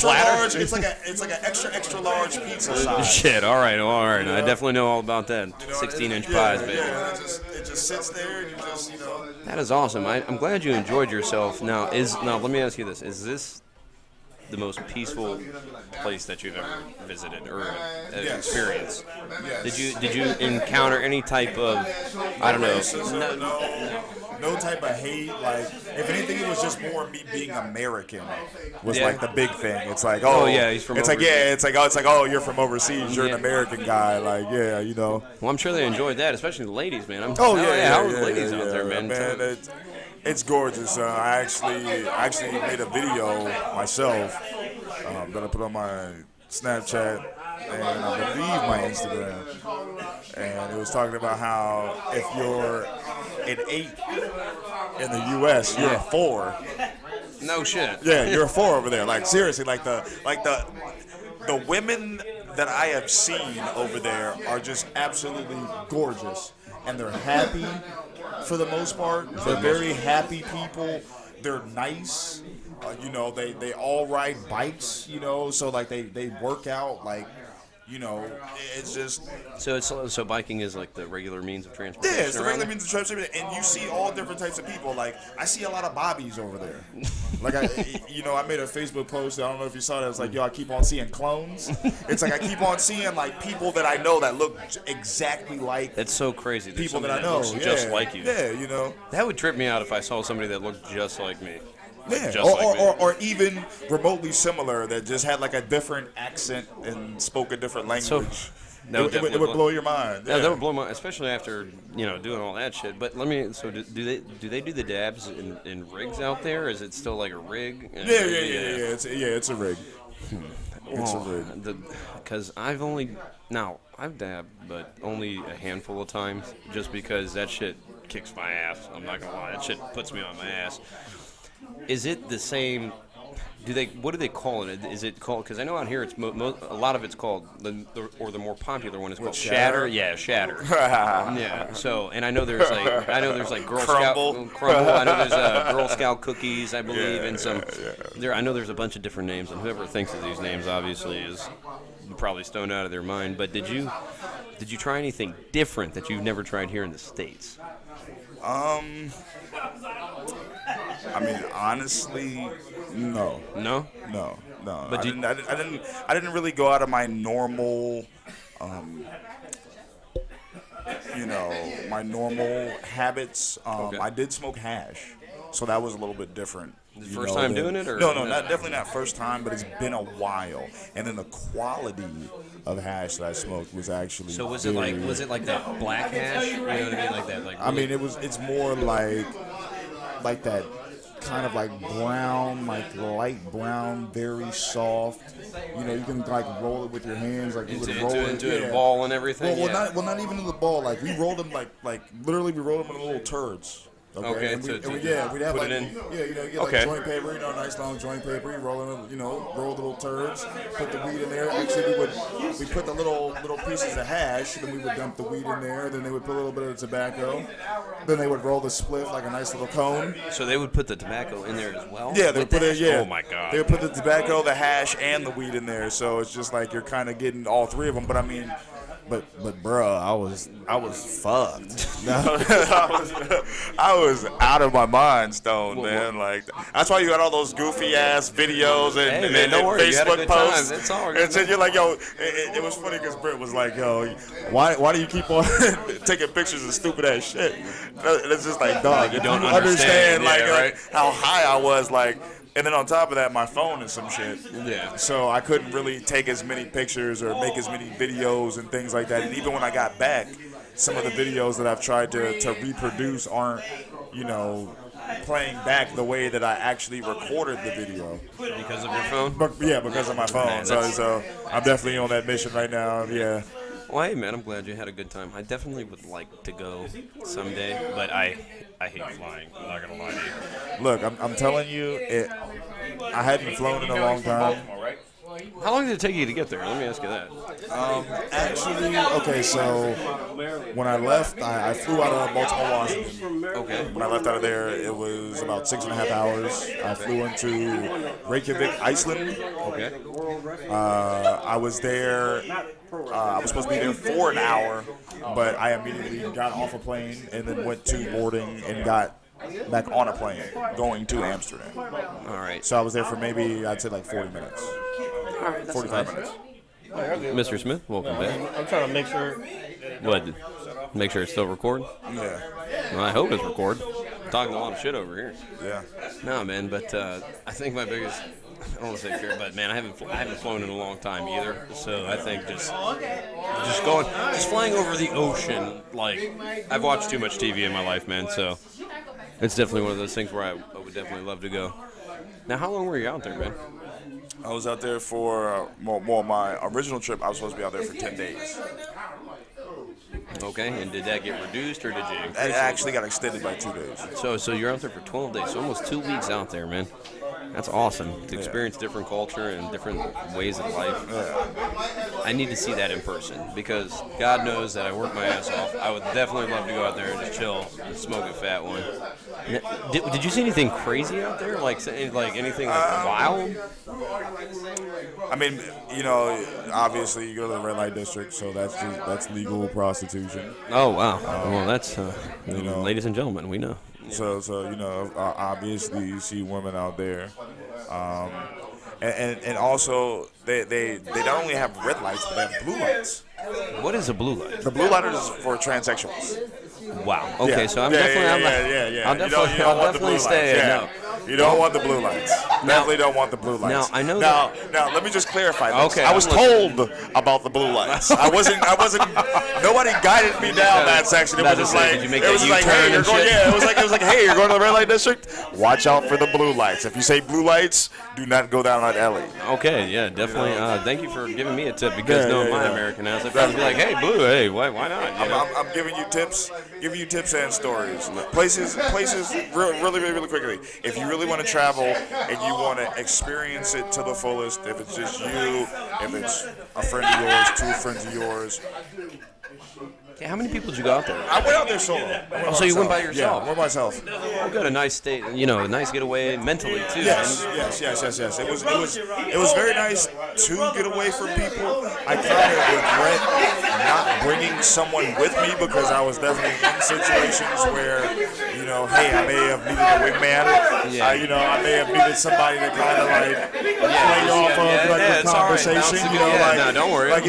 Large, it's like an extra large pizza size. Shit. All right. I definitely know all about that. 16-inch pies, baby. Yeah. It just sits there, and you just That is awesome. I'm glad you enjoyed yourself. Now let me ask you this: is this the most peaceful place that you've ever visited or experienced? Yes. Did you encounter any type of no type of hate? Like, if anything, it was just more me being American was like the big thing. It's like, he's from overseas. It's like you're from overseas, you're an American guy, like Well, I'm sure they enjoyed that, especially the ladies, man. How are the ladies out there, man? It's gorgeous. I actually made a video myself that I put on my Snapchat and I believe my Instagram. And it was talking about how if you're an 8 in the U.S., you're a 4. No shit. Yeah, you're a 4 over there. Like seriously, the women that I have seen over there are just absolutely gorgeous, and they're happy. For the most part, they're very happy people. They're nice. They all ride bikes. So like they work out. Like, it's just. So biking is like the regular means of transportation. Yeah, it's the regular means of transportation, and you see all different types of people. Like I see a lot of bobbies over there. Like I made a Facebook post. I don't know if you saw that. It's like, I keep on seeing clones. It's like I keep on seeing like people that I know that look exactly like. That's so crazy. People that I know just like you. Yeah, That would trip me out if I saw somebody that looked just like me. Yeah, or even remotely similar that just had like a different accent and spoke a different language. It would blow your mind. Yeah, that would blow my mind, especially after doing all that shit. But let me. So do they do the dabs in rigs out there? Is it still like a rig? Yeah. It's a rig. It's a rig. Because I've dabbed, but only a handful of times, just because that shit kicks my ass. I'm not gonna lie, that shit puts me on my ass. Is it the same? What do they call it? Is it called? Because I know out here it's a lot of it's called the more popular one is called shatter. Yeah, shatter. Yeah. So and I know there's like Girl Crumble. Scout crumble. I know there's Girl Scout cookies, I believe, and some. There I know there's a bunch of different names, and whoever thinks of these names obviously is probably stoned out of their mind. But did you try anything different that you've never tried here in the States? I mean, honestly, no. No. But I didn't really go out of my normal, my normal habits. Okay. I did smoke hash, so that was a little bit different. First time doing it, or no, definitely not first time, but it's been a while. And then the quality of hash that I smoked was actually. So was it like that black hash? You know what I mean, like that, like. I mean, it's more like that kind of like brown, like light brown, very soft. You know, you can like roll it with your hands, like you would roll it into a ball and everything. Not even in the ball. Like we rolled them like literally we rolled them in little turds. Okay, we'd have put like, it in. Yeah, you get like joint paper, nice long joint paper. You roll in, roll the little turds, put the weed in there. Actually, we put the little pieces of hash, then we would dump the weed in there. Then they would put a little bit of tobacco. Then they would roll the spliff like a nice little cone. So they would put the tobacco in there as well. Yeah, they would put it. Yeah. Oh my God. They would put the tobacco, the hash, and the weed in there. So it's just like you're kind of getting all three of them. But I mean. But bro, I was fucked. I was out of my mind, stoned, man. Like that's why you got all those goofy ass videos and Facebook posts. It's all good. And you're like, yo, it was funny because Britt was like, yo, why do you keep on taking pictures of stupid ass shit? And it's just like, dog, you don't understand like how high I was, like. And then on top of that, my phone and some shit. Yeah. So I couldn't really take as many pictures or make as many videos and things like that. And even when I got back, some of the videos that I've tried to reproduce aren't, playing back the way that I actually recorded the video. Because of your phone? Because of my phone. Man, so I'm definitely on that mission right now. Yeah. Well, hey, man, I'm glad you had a good time. I definitely would like to go someday, but I hate flying. I'm not going to lie to you. Look, I'm telling you, I hadn't flown in a long time. How long did it take you to get there? Let me ask you that. Actually, okay, so when I left, I flew out of Baltimore, Washington. Okay. When I left out of there, it was about 6.5 hours. I flew into Reykjavik, Iceland. Okay. I was there. I was supposed to be there for an hour, but I immediately got off a plane and then went to boarding and got back on a plane going to Amsterdam. All right. So I was there for maybe, I'd say like 40 minutes. All right, 45 minutes. Mr. Smith, welcome back. I'm trying to make sure. What? Make sure it's still recording? Yeah. Well, I hope it's recording. I'm talking a lot of shit over here. Yeah. No, man, but I think my biggest, I don't want to say fear, but man, I haven't flown in a long time either. So I think just flying over the ocean, like I've watched too much TV in my life, man. So it's definitely one of those things where I would definitely love to go. Now, how long were you out there, man? I was out there for my original trip. I was supposed to be out there for 10 days. Okay, and did that get reduced or did you increase It actually got extended by 2 days. So you're out there for 12 days, so almost 2 weeks out there, man. That's awesome to experience different culture and different ways of life. Yeah. I need to see that in person because God knows that I work my ass off. I would definitely love to go out there and just chill and smoke a fat one. Did you see anything crazy out there? Like anything wild? I mean, obviously you go to the red light district, so that's legal prostitution. Oh wow! Well, that's ladies and gentlemen, we know. So obviously you see women out there, and also they not only have red lights, but they have blue lights. What is a blue light? The blue light is for transsexuals. Wow. Okay, so I'm definitely I'll definitely stay. Yeah. You don't want the blue lights. Definitely don't want the blue lights. Now I know. Now let me just clarify this. Okay, I was told about the blue lights. I wasn't. Nobody guided me down that section. It was just like, did you make it was that like, hey, U-turn you're and going. shit? Yeah, it was like, hey, you're going to the red light district. Watch out for the blue lights. If you say blue lights, do not go down that alley. Okay, yeah, definitely. Thank you for giving me a tip because knowing my American ass, I'd probably be like, hey, blue, hey, why not? I'm giving you tips and stories. Places, really quickly. If you really really want to travel and you want to experience it to the fullest, if it's just you, if it's a friend of yours, 2 friends of yours. Yeah, how many people did you go out there? I went out there solo. Oh, so you went by yourself? Yeah, I went by myself. You got a nice state, a nice getaway mentally too. Yes. It was very nice to get away from people. I kind of regret not bringing someone with me because I was definitely in situations where, hey, I may have needed a wingman. Yeah. I may have needed somebody to kind of like play off of like the conversation. Right. No, don't worry. Like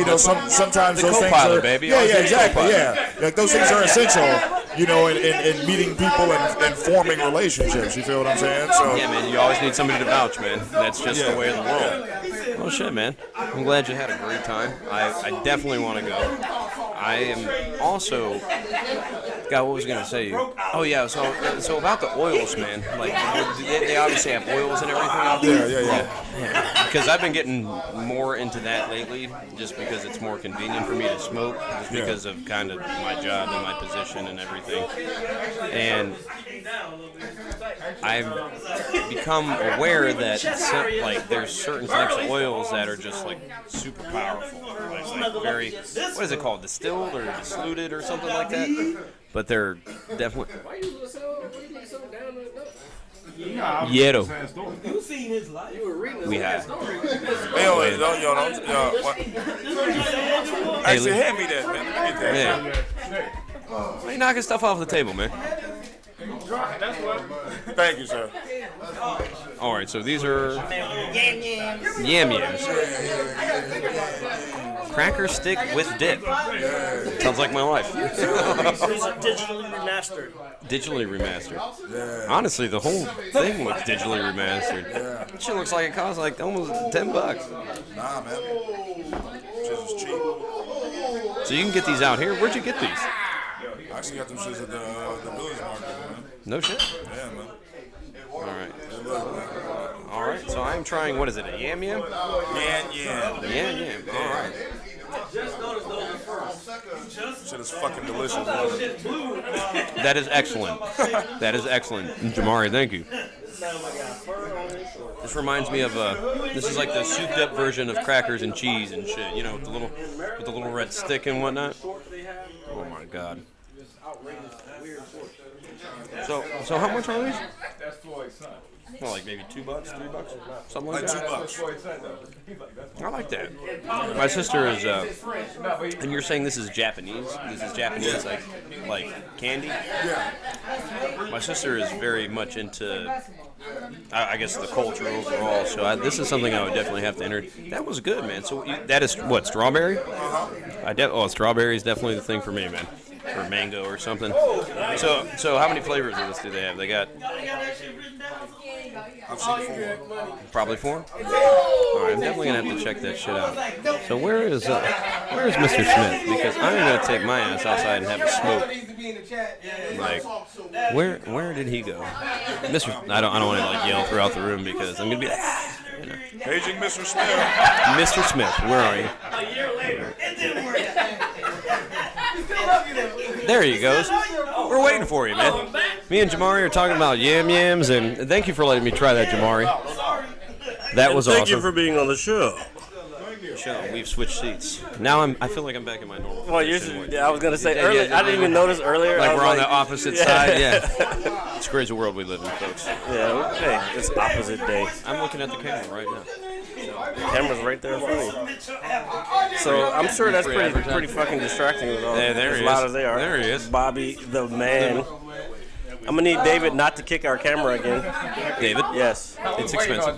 sometimes the those things co-pilot, are. baby. Yeah, exactly. Yeah, like those things are essential. In meeting people and forming relationships. You feel what I'm saying? So yeah, man, you always need somebody to vouch, man. That's just the way of the world. Well, shit, man. I'm glad you had a great time. I definitely want to go. I am also. God, what was I going to say? Oh, yeah, so about the oils, man. Like, they obviously have oils and everything out there. Yeah. Because I've been getting more into that lately, just because it's more convenient for me to smoke, just because of kind of my job and my position and everything. And I've become aware that there's certain types of oils that are just like super powerful, like very, what is it called, distilled or diluted or something like that. But they're definitely. Yero. You seen his life. You were reading We have. Actually, hand me that, man. Let me get that. Yeah. Why are you knocking stuff off the table, man? Thank you, sir. All right, so these are yam yams. Cracker stick with dip. Sounds like my life. These are digitally remastered. Digitally remastered. Honestly, the whole thing looks digitally remastered. That shit looks like it costs like almost $10. Nah, man. Shit is cheap. So you can get these out here. Where'd you get these? I actually got them shits at the village market, man. No shit. Yeah, man. All right. So I'm trying. What is it? A yam yam? Yeah. Yam. All right. Shit is fucking delicious. That is excellent. That is excellent. Jamari, thank you. This reminds me of this is like the souped up version of crackers and cheese and shit. With the little red stick and whatnot. Oh my god. So how much are these? Well, like maybe $2, $3, something like that. $2. I like that. My sister is, and you're saying this is Japanese? This is Japanese, like candy? Yeah. My sister is very much into, I guess, the culture overall. So this is something I would definitely have to enter. That was good, man. So that is what, strawberry? Strawberry is definitely the thing for me, man. Or mango or something. So how many flavors of this do they have? They got. I've seen 4. Probably 4? All right, I'm definitely going to have to check that shit out. So where is Mr. Smith? Because I'm going to take my ass outside and have a smoke. Like, where did he go? I don't want to yell throughout the room because I'm going to be like, Paging Mr. Smith. Mr. Smith, where are you? a year later. It didn't work. There he goes. We're waiting for you, man. Me and Jamari are talking about yam yams, and thank you for letting me try that, Jamari. That was awesome. Thank you for being on the show. We've switched seats. Now I feel like I'm back in my normal position. I was gonna say earlier. I didn't even notice earlier. Like we're on the opposite side. Yeah. It's a crazy world we live in, folks. Yeah. Hey, it's opposite day. I'm looking at the camera right now. The camera's right there in front of you. So I'm sure that's pretty fucking distracting with all as loud as they are. There he is. Bobby the man. I'm gonna need David not to kick our camera again. David? Yes. It's expensive.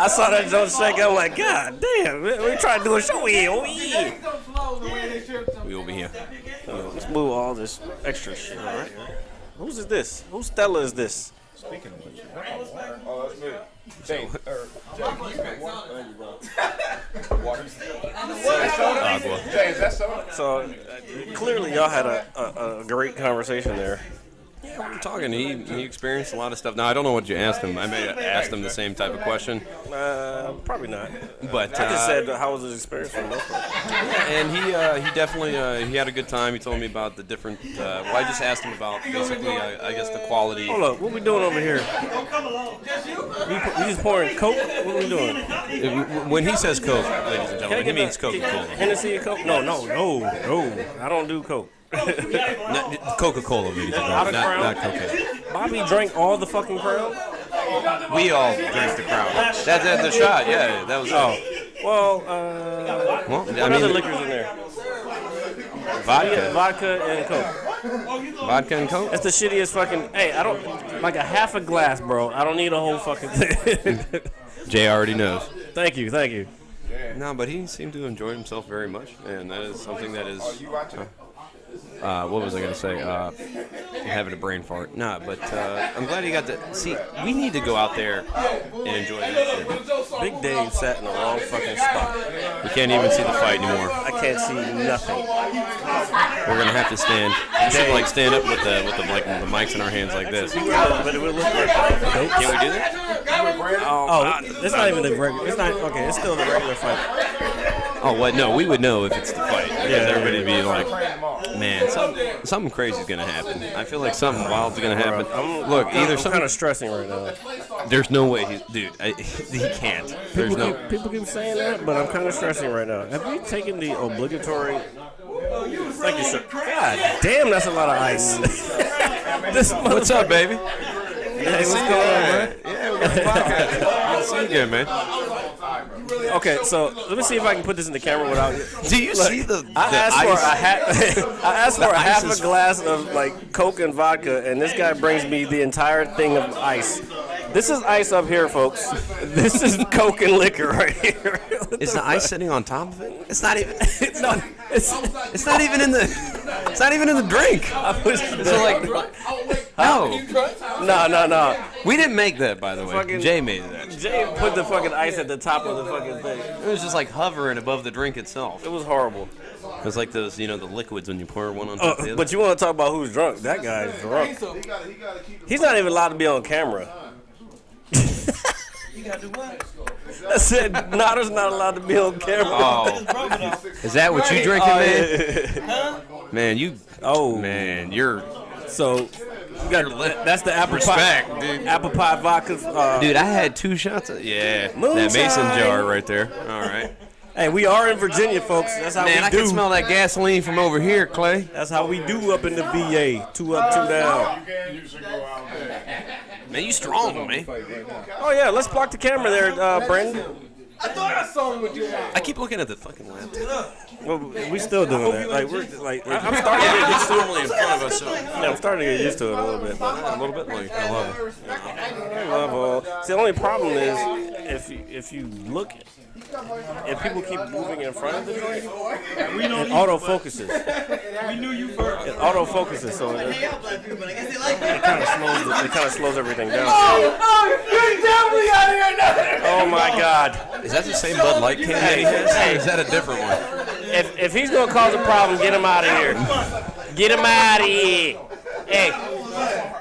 I saw that Joe shake. I'm like, God damn, we trying to do a show here. We will be here. Let's move all this extra shit. All right. Whose is this? Whose Stella is this? Speaking of which, oh, that's me. Jay, Agua. Jay, is that soda? So clearly y'all had a great conversation there. were talking. He experienced a lot of stuff. Now I don't know what you asked him. I may have asked him the same type of question. Probably not. But I just said, how was his experience for the most part? And he definitely he had a good time. He told me about the different. Well, I just asked him about basically, I guess, the quality. Hold up, what we doing over here? We just pouring Coke? What are we doing? When he says Coke, ladies and gentlemen, he means Coca-Cola. Hennessy and Coke? No. I don't do Coke. Coca-Cola, ladies and gentlemen, not cocaine. Bobby drank all the fucking Crown? We all drink the Crown. That's the shot, yeah. That was Well, what other liquors in there? Vodka and Coke. Vodka and Coke? That's the shittiest fucking. Hey, I don't like a half a glass, bro. I don't need a whole fucking thing. Jay already knows. Thank you. No, but he seemed to enjoy himself very much, and that is something that is. What was I going to say? I'm having a brain fart. Nah, but I'm glad he got to see. We need to go out there and enjoy this. Big Dave sat in the wrong fucking spot. We can't even see the fight anymore. I can't see nothing. We're gonna have to stand. We should stand up with the mics in our hands like this. But it would look like. Can we do that? It's not even the regular. It's not okay. It's still the regular fight. Oh, what? No, we would know if it's the fight. Because everybody'd be like, man, something crazy's gonna happen. I feel like something wild's gonna happen. Look, either I'm kind of stressing right now. There's no way he can't. There's People keep saying that, but I'm kind of stressing right now. Have we taken the obligatory? Thank you, sir. God damn, that's a lot of ice. What's up, baby? Hey, what's going on, man? Yeah, we got the podcast. Good to see you again, man. Okay, so let me see if I can put this in the camera without. Do you see the I asked for a half a glass of like Coke and vodka, and this guy brings me the entire thing of ice. This is ice up here, folks. This is Coke and liquor right here. Is the ice sitting on top of it? It's not even. It's not. It's not even in the. It's not even in the drink. So like. No. We didn't make that, by the way. Jay made that. Jay put the fucking ice at the top of the fucking thing. It was just like hovering above the drink itself. It was horrible. It was like those, the liquids when you pour one on top of the other. But you want to talk about who's drunk? That guy's drunk. He's not even allowed to be on camera. You gotta do what? I said Notter's not allowed to be on camera. Oh, is that what you drinking, man? Man, you. Oh, man, you're. So, you got that's the apple pie, dude. Apple pie vodka. Dude, I had 2 shots. That mason jar right there. All right. Hey, we are in Virginia, folks. That's how we do. Man, I can smell that gasoline from over here, Clay. That's how we do up in the VA. 2 up, 2 down. Man, you strong, man. Oh yeah, let's block the camera there, Brendan. I thought I saw him with you. I keep looking at the fucking laptop. Well, we still doing that. Like I'm starting to get it's normally in front of us. So. Yeah, I'm starting to get used to it a little bit. A little bit, like I love it. I love it. See, the only problem is if you look. If people keep moving in front of the joint, it autofocuses. We knew you first. It autofocuses, so it kind of slows everything down. Oh, you're definitely out of here now. Oh my God! Is that the same Bud Light can that he has? Or is that a different one? If he's gonna cause a problem, get him out of here. Get him out of here. Hey,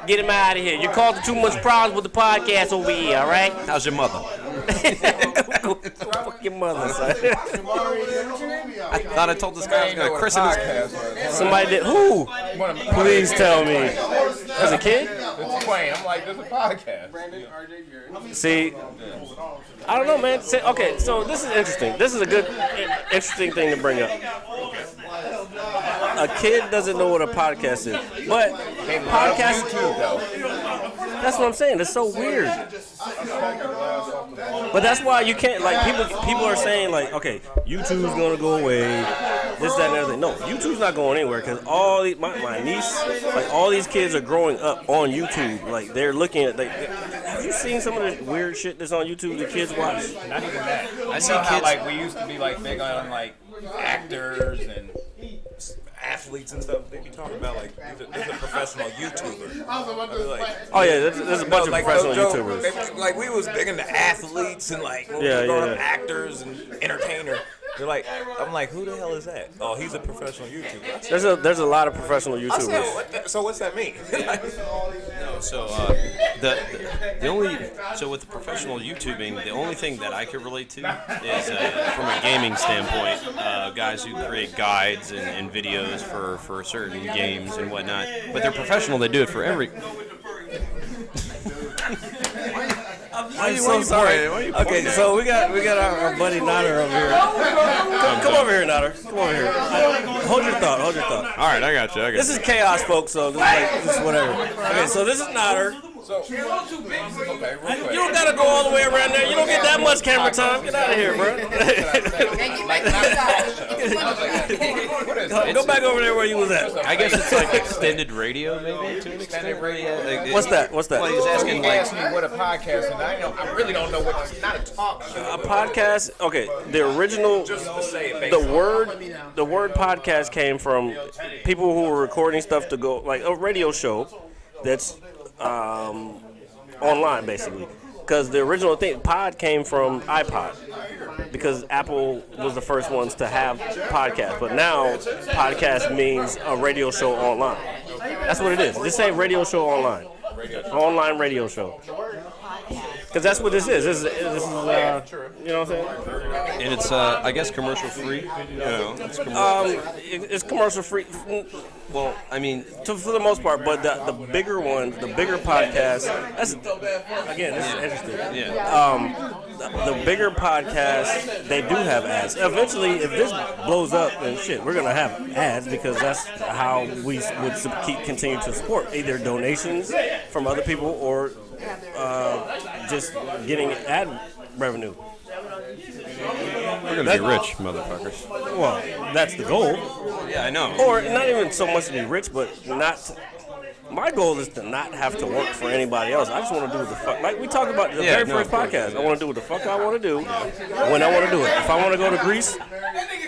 get him out of here. You're causing too much problems with the podcast over here. All right? How's your mother? Fuck your mother, son. I thought I told this guy I was going to christen his. Somebody did. Who? Please tell me. As a kid? It's Twain. I'm like, there's a podcast. See, I don't know, man. Okay, so this is interesting. This is a good, interesting thing to bring up. A kid doesn't know what a podcast is, but podcast. That's what I'm saying. It's so weird. But that's why you can't, like, people are saying, like, okay, YouTube's gonna go away, this, that, and everything. No, YouTube's not going anywhere, because my niece, like, all these kids are growing up on YouTube. Like, they're looking at, like, have you seen some of the weird shit that's on YouTube the kids watch? Not even that. I see kids, like, we used to be, like, big on, like, actors and athletes and stuff. They be talking about, like, there's a professional YouTuber. Oh yeah, there's a bunch of professional YouTubers. Like, we was big into athletes and, like, actors and entertainers. They're like, I'm like, who the hell is that? Oh, he's a professional YouTuber. There's a lot of professional I YouTubers. said, so what's that mean? No, so with the professional YouTubing, the only thing that I could relate to is from a gaming standpoint, guys who create guides and videos for certain games and whatnot. But they're professional; they do it for every. I'm so sorry. Okay, so we got our buddy Nader over here. Come over here, Nader. Come over here. Hold your thought. All right, I got you. This is chaos, folks. So this is whatever. Okay, so this is Nader. So, okay, real quick. You don't gotta go all the way around there. You don't get that much camera time. Get out of here, bro. Go back over there where you was at. I guess it's like extended radio, maybe to an extent. Radio. What's that? Well, he's asking He asked me what a podcast is, and I really don't know what it's not a talk show. A podcast. Okay, the original. Just to say it basically. The word podcast came from people who were recording stuff to go like a radio show that's online basically. Because the original thing, pod came from iPod. Because Apple was the first ones to have podcasts. But now, podcast means a radio show online. That's what it is. Just say radio show online. Online radio show. Because that's what this is. This is you know what I'm saying? And it's, I guess, commercial free. You know, It's commercial free. well, I mean, For the most part, but the bigger ones, the bigger podcasts, this is interesting. yeah. The bigger podcasts, they do have ads. Eventually, if this blows up, then shit, we're gonna have ads because that's how we would continue to support either donations from other people or just getting ad revenue. We're gonna be rich, motherfuckers. Well, that's the goal. Yeah, I know. Or not even so much to be rich, but not. My goal is to not have to work for anybody else. I just want to do what the fuck. Like we talked about the very first podcast. I want to do what the fuck I want to do when I want to do it. If I want to go to Greece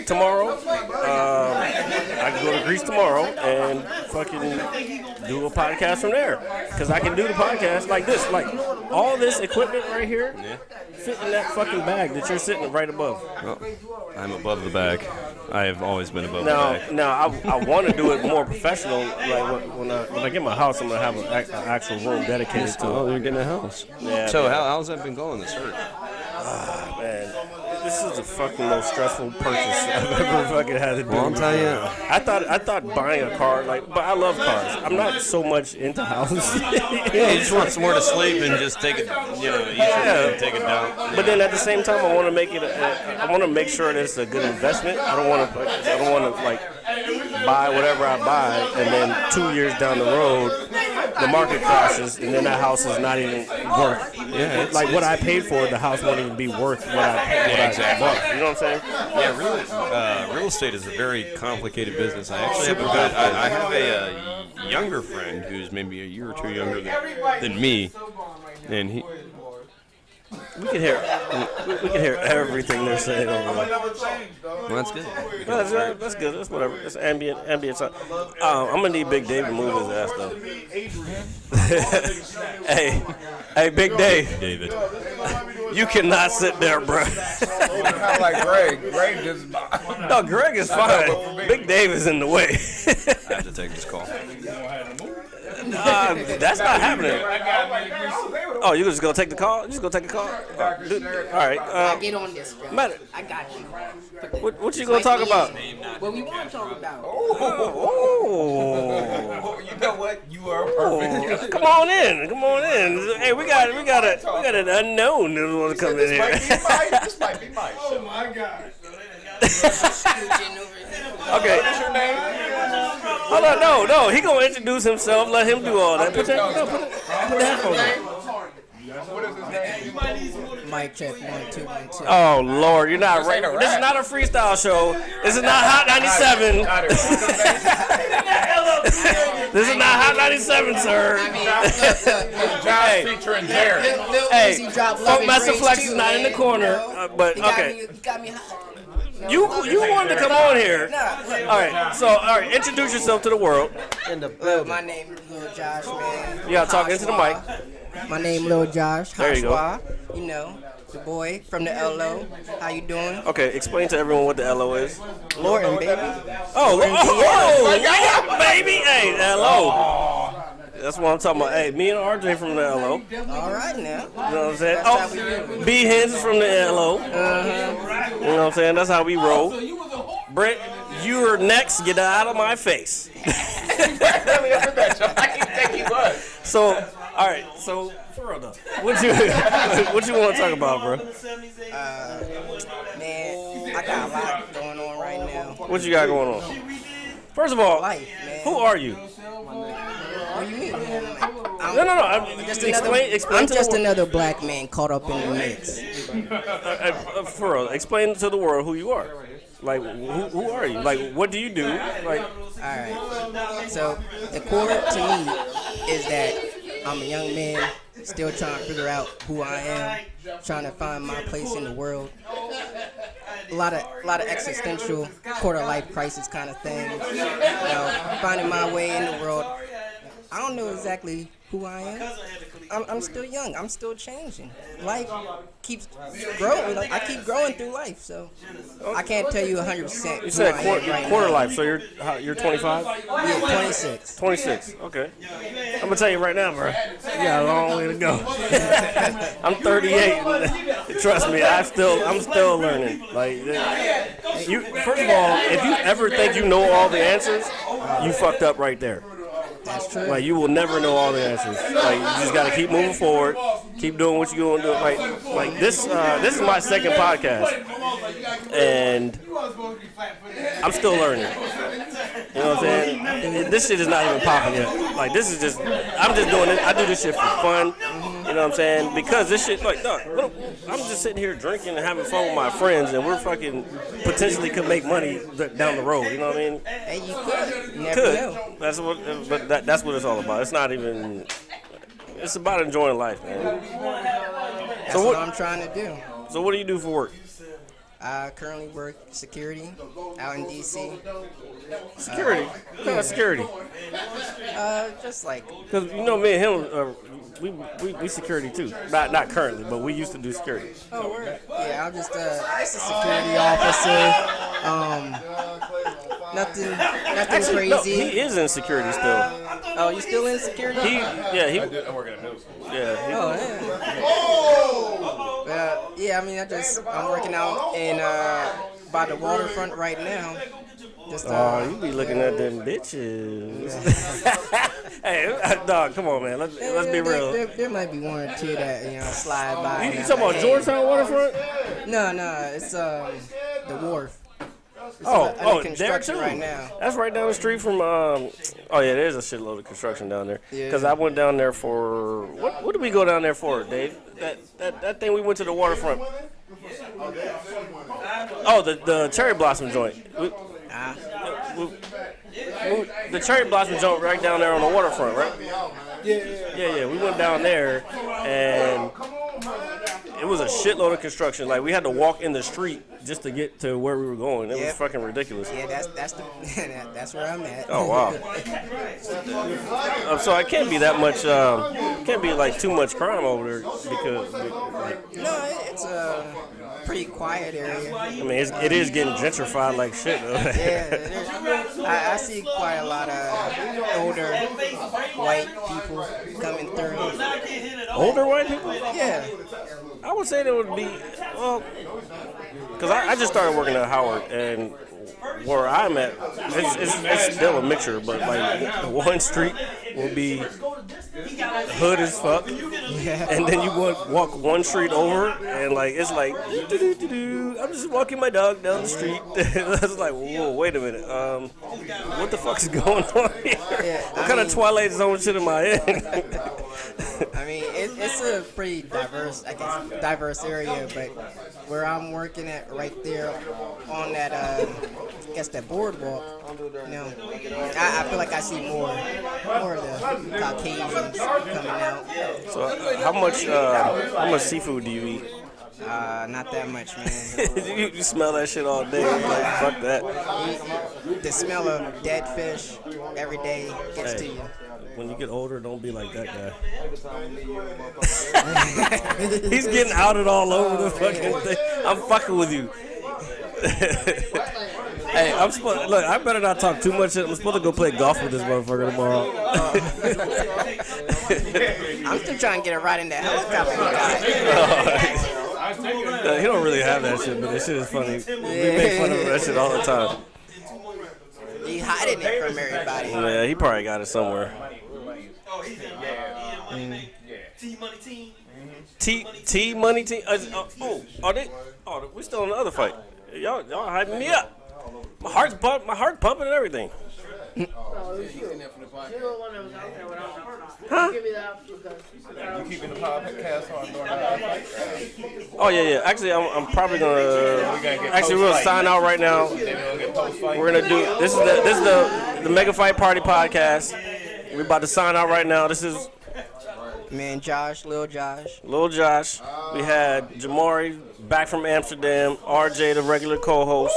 tomorrow, I can go to Greece tomorrow and fucking do a podcast from there. Because I can do the podcast like this. Like all this equipment right here fit in that fucking bag that you're sitting right above. Well, I'm above the bag. I have always been above the bag. Now I want to do it more professional. Like when I get my house, I'm gonna have an actual room dedicated to it. Oh, you're getting a house. Yeah, So man. how's that been going, the search? Man, this is the fucking most stressful purchase I've ever fucking had to do. Well, I'll tell you. I thought buying a car, but I love cars. I'm not so much into houses. Yeah, you just want somewhere to sleep and just take it, eat your food and take it down. But then at the same time, I want to make it. I want to make sure that it's a good investment. I don't want to like buy whatever I buy, and then 2 years down the road, the market crashes, and then that house is not even worth. Yeah, like what I paid for, the house won't even be worth what I bought. You know what I'm saying? Yeah, real estate is a very complicated business. I actually have I have a younger friend who's maybe a year or two younger than me, and he. We can hear everything they're saying over there. Well, that's good. That's good. That's whatever. It's ambient sound. I'm gonna need Big Dave to move his ass though. hey, Big Dave. David. You cannot sit there, bro. Kind of like Greg. Greg just. No, Greg is fine. Big Dave is in the way. I have to take this call. That's not happening. Oh, you just gonna take the call? You just gonna take the call? All right. Get on this, bro. Matter. I got you. What you gonna talk about? What we want to talk about. Oh. You know what? You are perfect. Come on in. Hey, we got an unknown that want to come in here. This might be Mike. Oh my God. Okay. What's your name? Hold on, no. He gonna introduce himself. Let him do all that. Put the headphones on. What is his name? Mic check 1 2 1 2. Oh Lord, you're not right. This is not a freestyle show. This is not Hot 97. This is not Hot 97, sir. Josh featuring Jared. Hey, Funk Master Flex is not in the corner, but okay. You got me hot. You wanted to come on here. All right, introduce yourself to the world. My name is Lil Josh, man. You gotta talk into the mic. My name Lil Josh. There you go. You know, the boy from the LO. How you doing? Okay, explain to everyone what the LO is. Lorton, baby. Oh, baby. Hey, LO. That's what I'm talking about. Hey, me and RJ from the LO. All right now. You know what I'm saying? That's how we do. B Hens is from the LO. You know what I'm saying? That's how we roll. Brent, you're next. Get out of my face. So, all right. So, for real though, what you want to talk about, bro? Man, I got a lot going on right now. What you got going on? First of all, Life, man. who are you? What do you mean? No. I'm just explain I'm to just the another black man caught up in the mix. for real, explain to the world who you are. Like, who are you? Like, what do you do? Like, All right. So the core to me is that I'm a young man still trying to figure out who I am, trying to find my place in the world. A lot of existential quarter life crisis kind of things. You know, finding my way in the world. I don't know exactly who I am. I'm still young. I'm still changing. Life keeps growing. Like, I keep growing through life, so I can't tell you 100%. you said quarter now. life, so you're 25? Yeah, 26. 26. Okay. I'm gonna tell you right now, bro. You got a long way to go. I'm 38. Trust me, I'm still learning. Like, first of all, if you ever think you know all the answers, you fucked up right there. That's true. Like, you will never know all the answers. Like, you just gotta keep moving forward, keep doing what you're gonna do. Like this is my second podcast, and I'm still learning. You know what I'm saying? And this shit is not even popping yet. Like, this is just, I'm just doing it. I do this shit for fun. You know what I'm saying? Because this shit, like, no, I'm just sitting here drinking and having fun with my friends, and we're fucking potentially could make money down the road. You know what I mean? Hey, you could. You never know. That's what it's all about. It's not even. It's about enjoying life, man. That's what I'm trying to do. So what do you do for work? I currently work security out in D.C. Security? What kind of security? Just like. Because, you know, me and him, we security too. Not currently, but we used to do security. Oh, word. Yeah, I'm just a security officer. Nothing Actually, crazy. No, he is in security still. Oh, you still in security? I'm working at middle school. Yeah. Yeah, I mean, I'm working out in by the waterfront right now. Just, you be looking at them bitches. Hey, dog, come on, man. Let's be real. There might be one or two that slide by. You talking about Georgetown waterfront? No, it's the wharf. It's there too. Right now. That's right down the street from. There's a shitload of construction down there. Because I went down there for what did we go down there for, Dave? That thing we went to the waterfront. Oh, the cherry blossom joint. The cherry blossom joint right down there on the waterfront, right? Yeah. We went down there and it was a shitload of construction. Like, we had to walk in the street just to get to where we were going. It was fucking ridiculous. Yeah, that's where I'm at. Oh wow. So it can't be that much. Can't be like too much crime over there because. No, it's a pretty quiet area. I mean, it is getting gentrified like shit. Though. I see quite a lot of older white people coming through. Older white people? Yeah. I would say there would be, because I just started working at Howard, and where I'm at, it's still a mixture, but like one street will be hood as fuck, and then you walk one street over, and like it's like I'm just walking my dog down the street. I was like, whoa, wait a minute, what the fuck is going on here? What kind of Twilight Zone shit am I in? I mean, it's a pretty diverse area, but where I'm working at right there on that, that boardwalk, I feel like I see more of the Caucasians coming out. So how much seafood do you eat? Not that much, man. you smell that shit all day. Like, fuck that. The smell of dead fish every day gets to you. when you get older, don't be like that guy. He's getting outed all over the fucking thing. I'm fucking with you. Hey, look, I better not talk too much. I'm supposed to go play golf with this motherfucker tomorrow. I'm still trying to get a ride in that helicopter guy. He don't really have that shit, but that shit is funny. We make fun of that shit all the time. He hiding it from everybody. Yeah, he probably got it somewhere. T Money Team. We still in the other fight. Y'all hyping me up. My heart's pumping and everything. Huh? You keeping the podcast on during the fight? Oh yeah. Actually, I'm probably gonna. Actually, we're gonna sign out right now. We're gonna do this is the Mega Fight Party podcast. We're about to sign out right now. This is Man, Josh, Lil Josh. We had Jamari back from Amsterdam. RJ, the regular co-host.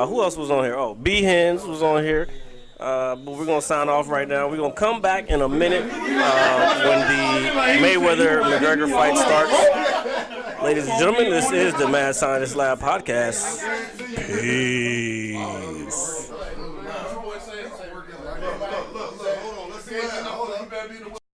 Who else was on here? Oh, B Hens was on here. But we're gonna sign off right now. We're gonna come back in a minute when the Mayweather-McGregor fight starts. Ladies and gentlemen, this is the Mad Scientist Lab podcast. Peace.